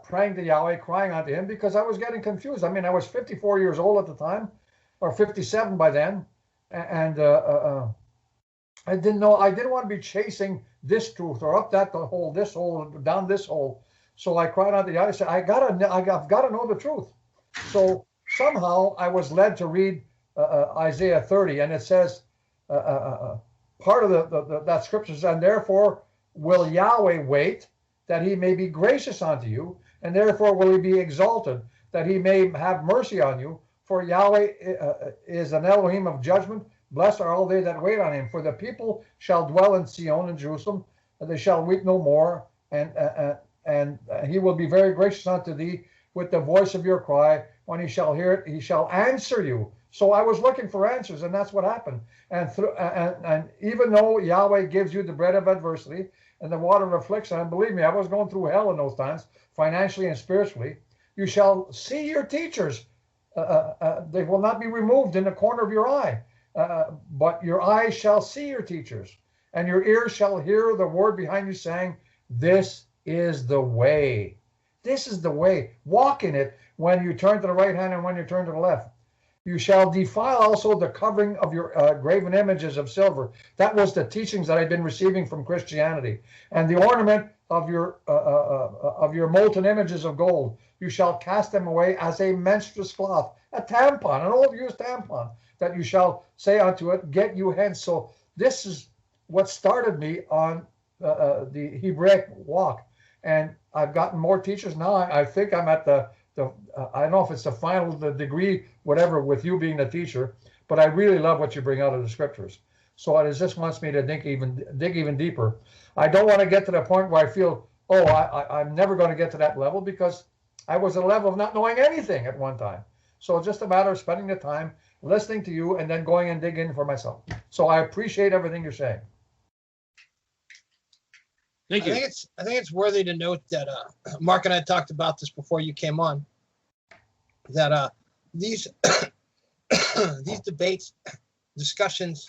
praying to Yahweh, crying out to him because I was getting confused. I mean, I was 54 years old at the time, or 57 by then, and I didn't know. I didn't want to be chasing this truth or up that hole, this hole, down this hole. So I cried out to Yahweh. I said, I've got to know the truth. So somehow I was led to read Isaiah 30, and it says part of that scripture says, and therefore will Yahweh wait that he may be gracious unto you, and therefore will he be exalted that he may have mercy on you. For Yahweh is an Elohim of judgment. Blessed are all they that wait on him. For the people shall dwell in Zion and Jerusalem, and they shall weep no more. And he will be very gracious unto thee with the voice of your cry. When he shall hear it, he shall answer you. So I was looking for answers, and that's what happened. And even though Yahweh gives you the bread of adversity and the water of affliction, and believe me, I was going through hell in those times, financially and spiritually, You shall see your teachers. They will not be removed in the corner of your eye, but your eyes shall see your teachers, and your ears shall hear the word behind you saying, this is the way. This is the way. Walk in it when you turn to the right hand and when you turn to the left. You shall defile also the covering of your graven images of silver. That was the teachings that I'd been receiving from Christianity. And the ornament of your molten images of gold. You shall cast them away as a menstruous cloth, a tampon, an old used tampon, that you shall say unto it, get you hence. So this is what started me on the Hebraic walk. And I've gotten more teachers now. I think I'm at the I don't know if it's the final degree, whatever, with you being the teacher, but I really love what you bring out of the scriptures. So it just wants me to dig even deeper. I don't want to get to the point where I feel, I'm never going to get to that level, because I was at a level of not knowing anything at one time. So it's just a matter of spending the time, listening to you, and then going and digging for myself. So I appreciate everything you're saying. Thank you. I think it's worthy to note that Mark and I talked about this before you came on. That these these debates, discussions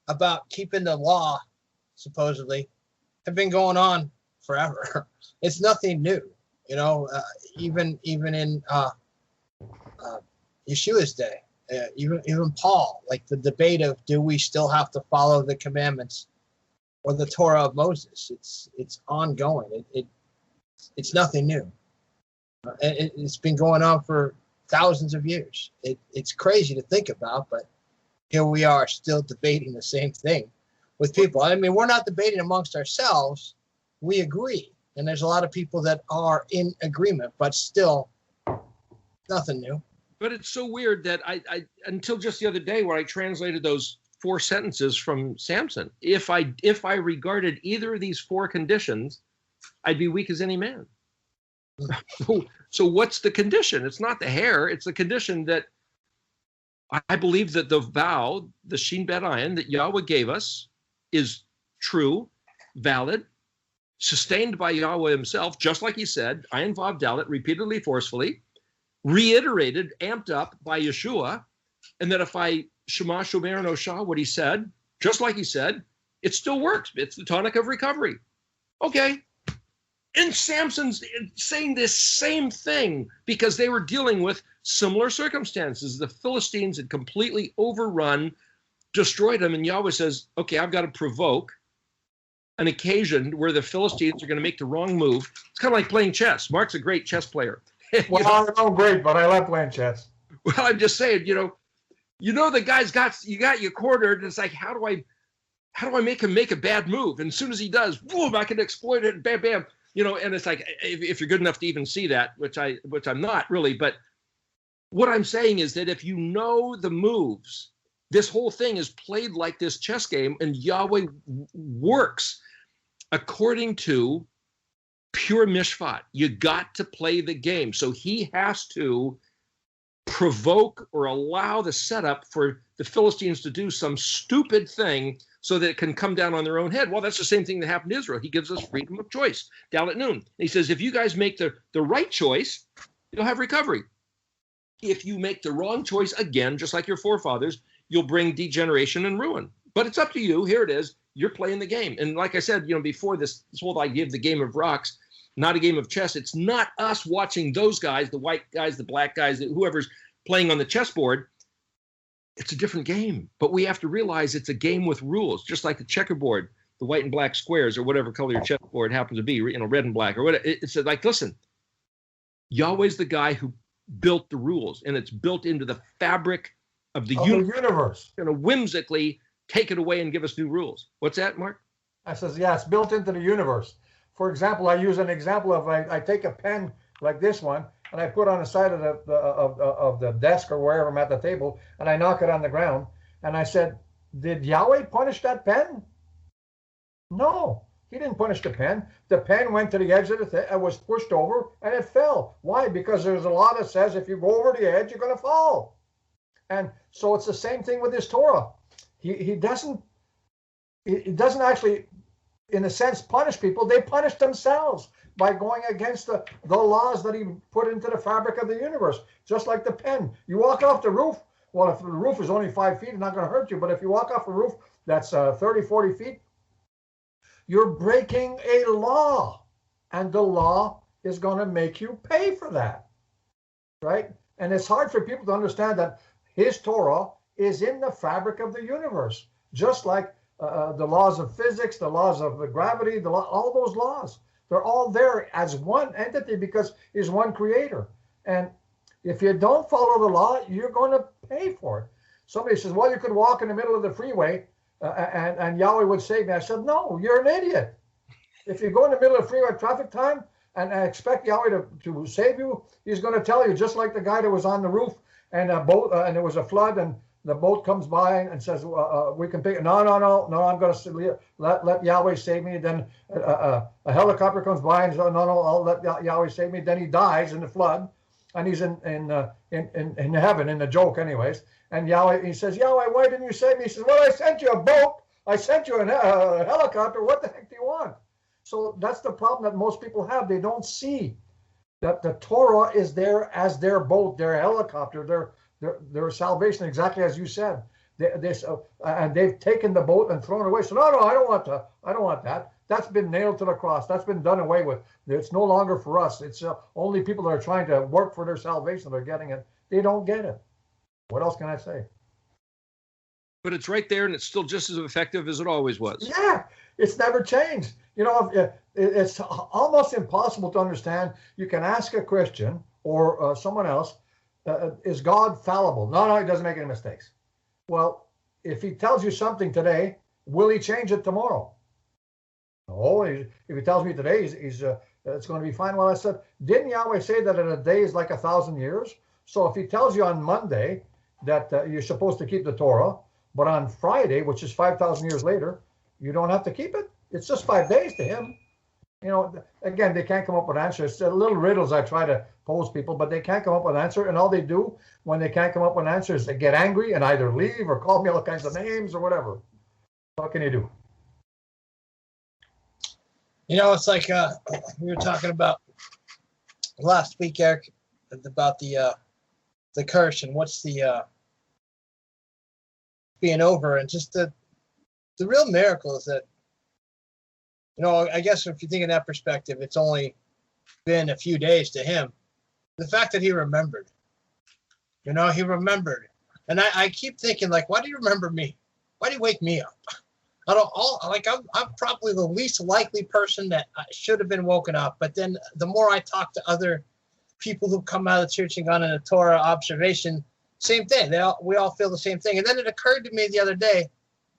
about keeping the law, supposedly, have been going on forever. It's nothing new, even in Yeshua's day, even Paul, like the debate of, do we still have to follow the commandments or the Torah of Moses? It's ongoing. It's nothing new. It's been going on for thousands of years. It's crazy to think about, but here we are still debating the same thing with people. I mean, we're not debating amongst ourselves. We agree. And there's a lot of people that are in agreement, but still nothing new. But it's so weird that I until just the other day, where I translated those 4 sentences from Samson, if I regarded either of these 4 conditions, I'd be weak as any man. So what's the condition? It's not the hair. It's the condition that I believe that the vow, the Shin Bet Ayin, that Yahweh gave us is true, valid, sustained by Yahweh himself, just like he said, Ayin Vav Dalet, repeatedly, forcefully, reiterated, amped up by Yeshua, and that if I Shema Shomer and Osha, what he said, just like he said, it still works. It's the tonic of recovery. Okay. And Samson's saying this same thing because they were dealing with similar circumstances. The Philistines had completely overrun, destroyed them, and Yahweh says, okay, I've got to provoke an occasion where the Philistines are going to make the wrong move. It's kind of like playing chess. Mark's a great chess player. Well, I'm great, but I love playing chess. Well, I'm just saying, the guy's got you cornered, and it's like, how do I make him make a bad move? And as soon as he does, boom, I can exploit it, and bam, bam. And it's like, if you're good enough to even see that, which I'm not really, but what I'm saying is that if you know the moves, this whole thing is played like this chess game, and Yahweh works according to pure mishpat. You got to play the game. So he has to provoke or allow the setup for the Philistines to do some stupid thing so that it can come down on their own head. Well, that's the same thing that happened to Israel. He gives us freedom of choice down at noon. And he says, if you guys make the right choice, you'll have recovery. If you make the wrong choice, again, just like your forefathers, you'll bring degeneration and ruin. But it's up to you. Here it is. You're playing the game. And like I said, before this whole idea of the game of rocks, not a game of chess. It's not us watching those guys, the white guys, the black guys, whoever's playing on the chessboard. It's a different game, but we have to realize it's a game with rules, just like the checkerboard, the white and black squares, or whatever color your chessboard happens to be, red and black, or whatever. It's like, listen, Yahweh's the guy who built the rules, and it's built into the fabric of the universe. Going to whimsically take it away and give us new rules. What's that, Mark? I says, yeah, it's built into the universe. For example, I use an example of I take a pen like this one, and I put on the side of the desk or wherever I'm at the table, and I knock it on the ground. And I said, did Yahweh punish that pen? No, he didn't punish the pen. The pen went to the edge of the thing, it was pushed over, and it fell. Why? Because there's a law that says if you go over the edge, you're going to fall. And so it's the same thing with this Torah. He doesn't actually in a sense, punish people. They punish themselves by going against the laws that he put into the fabric of the universe, just like the pen. You walk off the roof, well, if the roof is only 5 feet, it's not going to hurt you. But if you walk off a roof that's 30, 40 feet, you're breaking a law. And the law is going to make you pay for that, right? And it's hard for people to understand that his Torah is in the fabric of the universe, just like the laws of physics, the laws of gravity, all those laws. They're all there as one entity because he's one creator. And if you don't follow the law, you're going to pay for it. Somebody says, well, you could walk in the middle of the freeway and Yahweh would save me. I said, no, you're an idiot. If you go in the middle of freeway traffic time and expect Yahweh to save you, he's going to tell you, just like the guy that was on the roof and a boat and there was a flood and the boat comes by and says, we can pick it. No, I'm going to let Yahweh save me. Then a helicopter comes by and says, no, I'll let Yahweh save me. Then he dies in the flood and he's in heaven, in the joke anyways. And Yahweh, he says, Yahweh, why didn't you save me? He says, well, I sent you a boat. I sent you a helicopter. What the heck do you want? So that's the problem that most people have. They don't see that the Torah is there as their boat, their helicopter, their salvation, exactly as you said. And they've taken the boat and thrown it away. So no, I don't want that. That's been nailed to the cross. That's been done away with. It's no longer for us. It's only people that are trying to work for their salvation that are getting it. They don't get it. What else can I say? But it's right there, and it's still just as effective as it always was. Yeah, it's never changed. You know, it's almost impossible to understand. You can ask a Christian or someone else, is God fallible? No, he doesn't make any mistakes. Well, if he tells you something today, will he change it tomorrow? No, if he tells me today it's going to be fine. Well, I said, didn't Yahweh say that a day is like 1,000 years? So if he tells you on Monday that you're supposed to keep the Torah, but on Friday, which is 5,000 years later, you don't have to keep it. It's just 5 days to him. You know, again, they can't come up with answers. It's little riddles I try to pose people, but they can't come up with an answer. And all they do when they can't come up with an answer is they get angry and either leave or call me all kinds of names or whatever. What can you do? You know, it's like we were talking about last week, Eric, about the curse and what's the being over, and just the real miracle is that, you know, I guess if you think in that perspective, it's only been a few days to him. The fact that he remembered, you know, he remembered. And I keep thinking, like, why do you remember me? Why do you wake me up? I'm probably the least likely person that should have been woken up. But then the more I talk to other people who come out of the church and gone in a Torah observation, same thing. We all feel the same thing. And then it occurred to me the other day,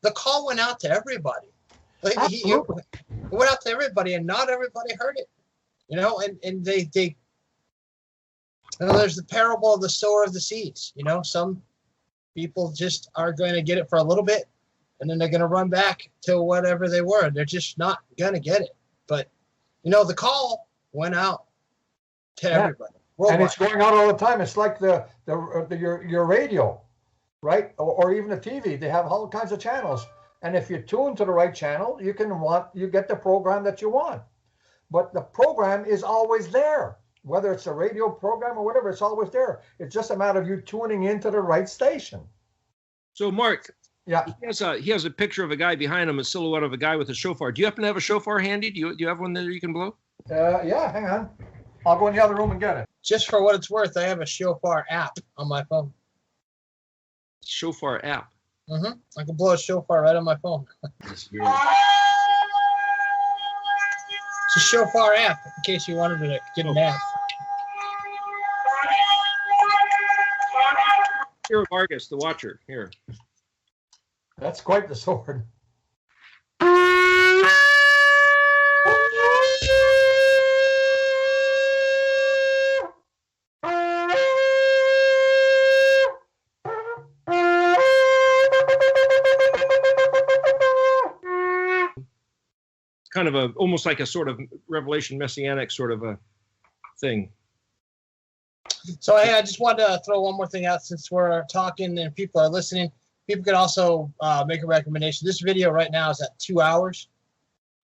the call went out to everybody. Like, it went out to everybody, and not everybody heard it. You know, and they you know, there's the parable of the sower of the seeds. You know, some people just are going to get it for a little bit, and then they're going to run back to whatever they were. They're just not going to get it. But, you know, the call went out to everybody. Worldwide. And it's going out all the time. It's like your radio, right? Or even the TV. They have all kinds of channels. And if you tune to the right channel, you get the program that you want. But the program is always there. Whether it's a radio program or whatever, it's always there. It's just a matter of you tuning into the right station. So, Mark, yeah, he has a picture of a guy behind him, a silhouette of a guy with a shofar. Do you happen to have a shofar handy? Do you have one that you can blow? Yeah, hang on. I'll go in the other room and get it. Just for what it's worth, I have a shofar app on my phone. Shofar app. Mm-hmm. I can blow a shofar right on my phone. That's weird. It's a shofar app, in case you wanted to get an app. Here, Vargas, the watcher. Here. That's quite the sword. Kind of almost like a sort of Revelation messianic sort of a thing. So hey, I just wanted to throw one more thing out since we're talking and people are listening. People can also make a recommendation. This video right now is at 2 hours.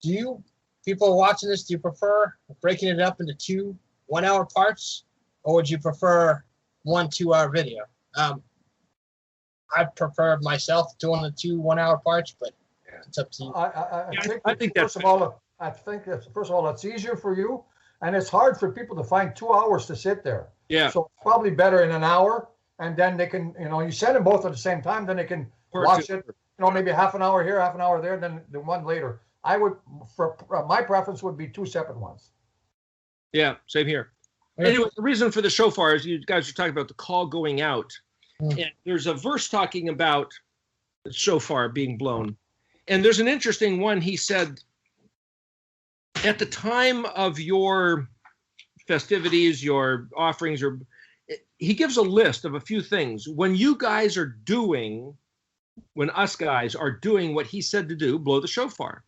people watching this, do you prefer breaking it up into 2 1-hour parts, or would you prefer 1 2-hour video? I prefer myself doing the 2 1-hour parts, but it's up to you. I think first of all, it's easier for you, and it's hard for people to find 2 hours to sit there. Yeah. So it's probably better in an hour, and then they can, you send them both at the same time, then they can watch it. Maybe half an hour here, half an hour there, then the one later. My preference would be 2 separate ones. Yeah, same here. Anyway, the reason for the shofar is you guys are talking about the call going out. And there's a verse talking about the shofar being blown. And there's an interesting one. He said, at the time of your festivities, your offerings, he gives a list of a few things. When us guys are doing what he said to do, blow the shofar.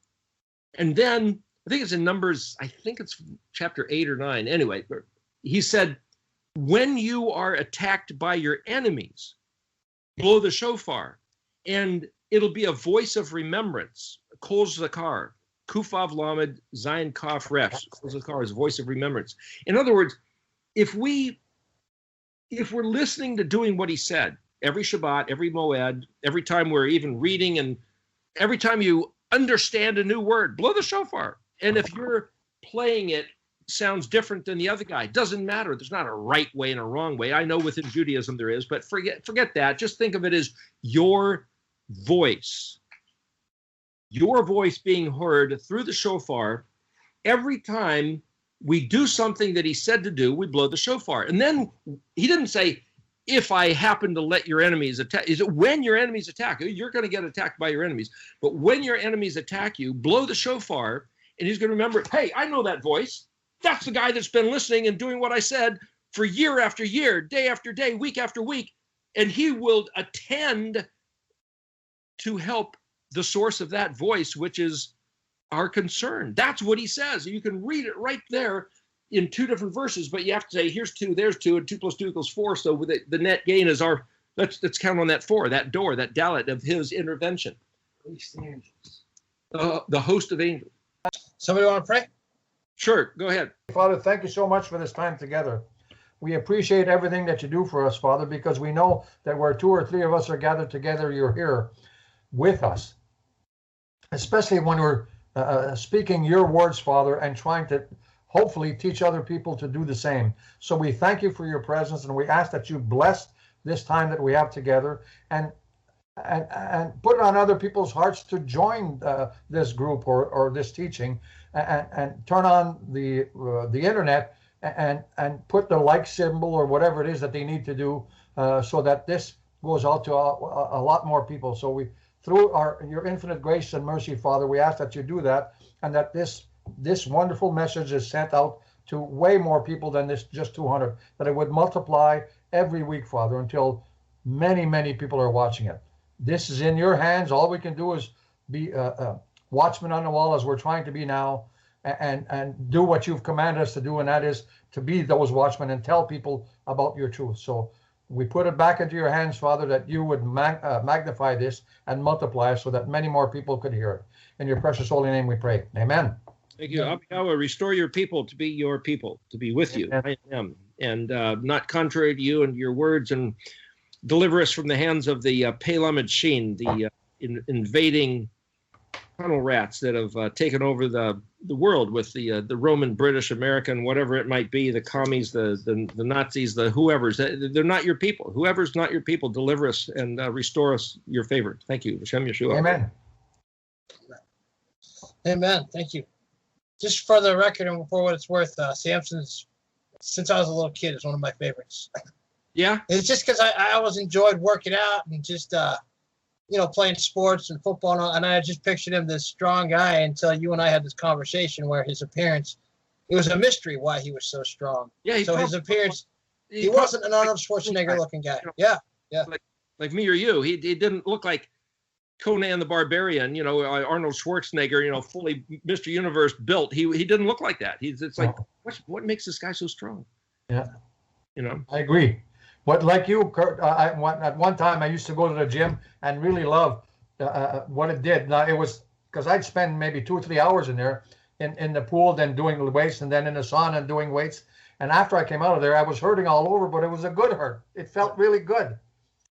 And then, I think it's in Numbers, I think it's chapter 8 or 9. Anyway, he said, when you are attacked by your enemies, blow the shofar, and it'll be a voice of remembrance. Kol Zakar, Kufav Lamed, Zayin Kaf Resh. Kol Zakar is voice of remembrance. In other words, if we're listening to doing what he said, every Shabbat, every Moed, every time we're even reading, and every time you understand a new word, blow the shofar. And if you're playing it sounds different than the other guy, doesn't matter. There's not a right way and a wrong way. I know within Judaism there is, but forget that. Just think of it as your voice being heard through the shofar. Every time we do something that he said to do, we blow the shofar. And then he didn't say, if I happen to let your enemies attack. Is it when your enemies attack you? You're going to get attacked by your enemies. But when your enemies attack you, blow the shofar, and he's going to remember, hey, I know that voice. That's the guy that's been listening and doing what I said for year after year, day after day, week after week. And he will attend to help the source of that voice, which is our concern. That's what he says. You can read it right there in 2 different verses, but you have to say, here's 2, there's 2, and 2 + 2 = 4. So with the net gain is let's count on that 4, that door, that dalet of his intervention. The host of angels. Somebody want to pray? Sure, go ahead. Father, thank you so much for this time together. We appreciate everything that you do for us, Father, because we know that where 2 or 3 of us are gathered together, you're here with us, especially when we're speaking your words, Father, and trying to hopefully teach other people to do the same. So we thank you for your presence, and we ask that you bless this time that we have together, and put it on other people's hearts to join this group or this teaching, and turn on the internet and put the like symbol or whatever it is that they need to do, so that this goes out to a lot more people. So we, through your infinite grace and mercy, Father, we ask that you do that, and that this wonderful message is sent out to way more people than this just 200, that it would multiply every week, Father, until many, many people are watching it. This is in your hands. All we can do is be watchmen on the wall, as we're trying to be now, and do what you've commanded us to do, and that is to be those watchmen and tell people about your truth. So we put it back into your hands, Father, that you would magnify this and multiply so that many more people could hear it. In your precious holy name we pray. Amen. Thank you. Abiyahweh, restore your people to be your people, to be with you. I am. And not contrary to you and your words, and deliver us from the hands of the Pelamed Shin, the invading tunnel rats that have taken over the world with the Roman, British, American, whatever it might be, the commies, the Nazis, the whoever's. They're not your people. Whoever's not your people, deliver us and restore us your favor. Thank you. Hashem Yeshua. Amen. Amen. Thank you. Just for the record and for what it's worth, Samson's, since I was a little kid, is one of my favorites. Yeah? It's just because I always enjoyed working out and just, playing sports and football. And I just pictured him this strong guy until you and I had this conversation where his appearance, it was a mystery why he was so strong. Yeah. So his appearance, he wasn't an Arnold Schwarzenegger looking guy. Yeah. Yeah. Like me or you. He didn't look like Conan the Barbarian, Arnold Schwarzenegger, fully Mr. Universe built. He didn't look like that. It's like, what makes this guy so strong? Yeah. I agree. But like you, Kurt, at one time I used to go to the gym and really love what it did. Now, it was because I'd spend maybe 2 or 3 hours in there in the pool, then doing the weights, and then in the sauna and doing weights. And after I came out of there, I was hurting all over, but it was a good hurt. It felt really good.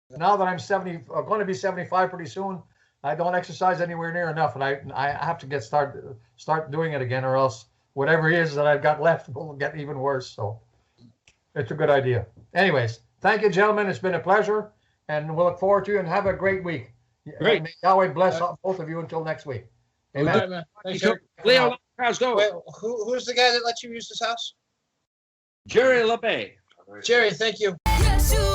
Now that I'm 70, I'm going to be 75 pretty soon, I don't exercise anywhere near enough, and I have to start doing it again, or else whatever it is that I've got left will get even worse. So it's a good idea. Anyways, thank you, gentlemen. It's been a pleasure, and we'll look forward to you, and have a great week. Great. May Yahweh bless both of you until next week. Amen. All right, man. Thanks, Eric. Leo, how's go? Wait, who's the guy that lets you use this house? Jerry LeBay. Jerry, thank you. Yes, you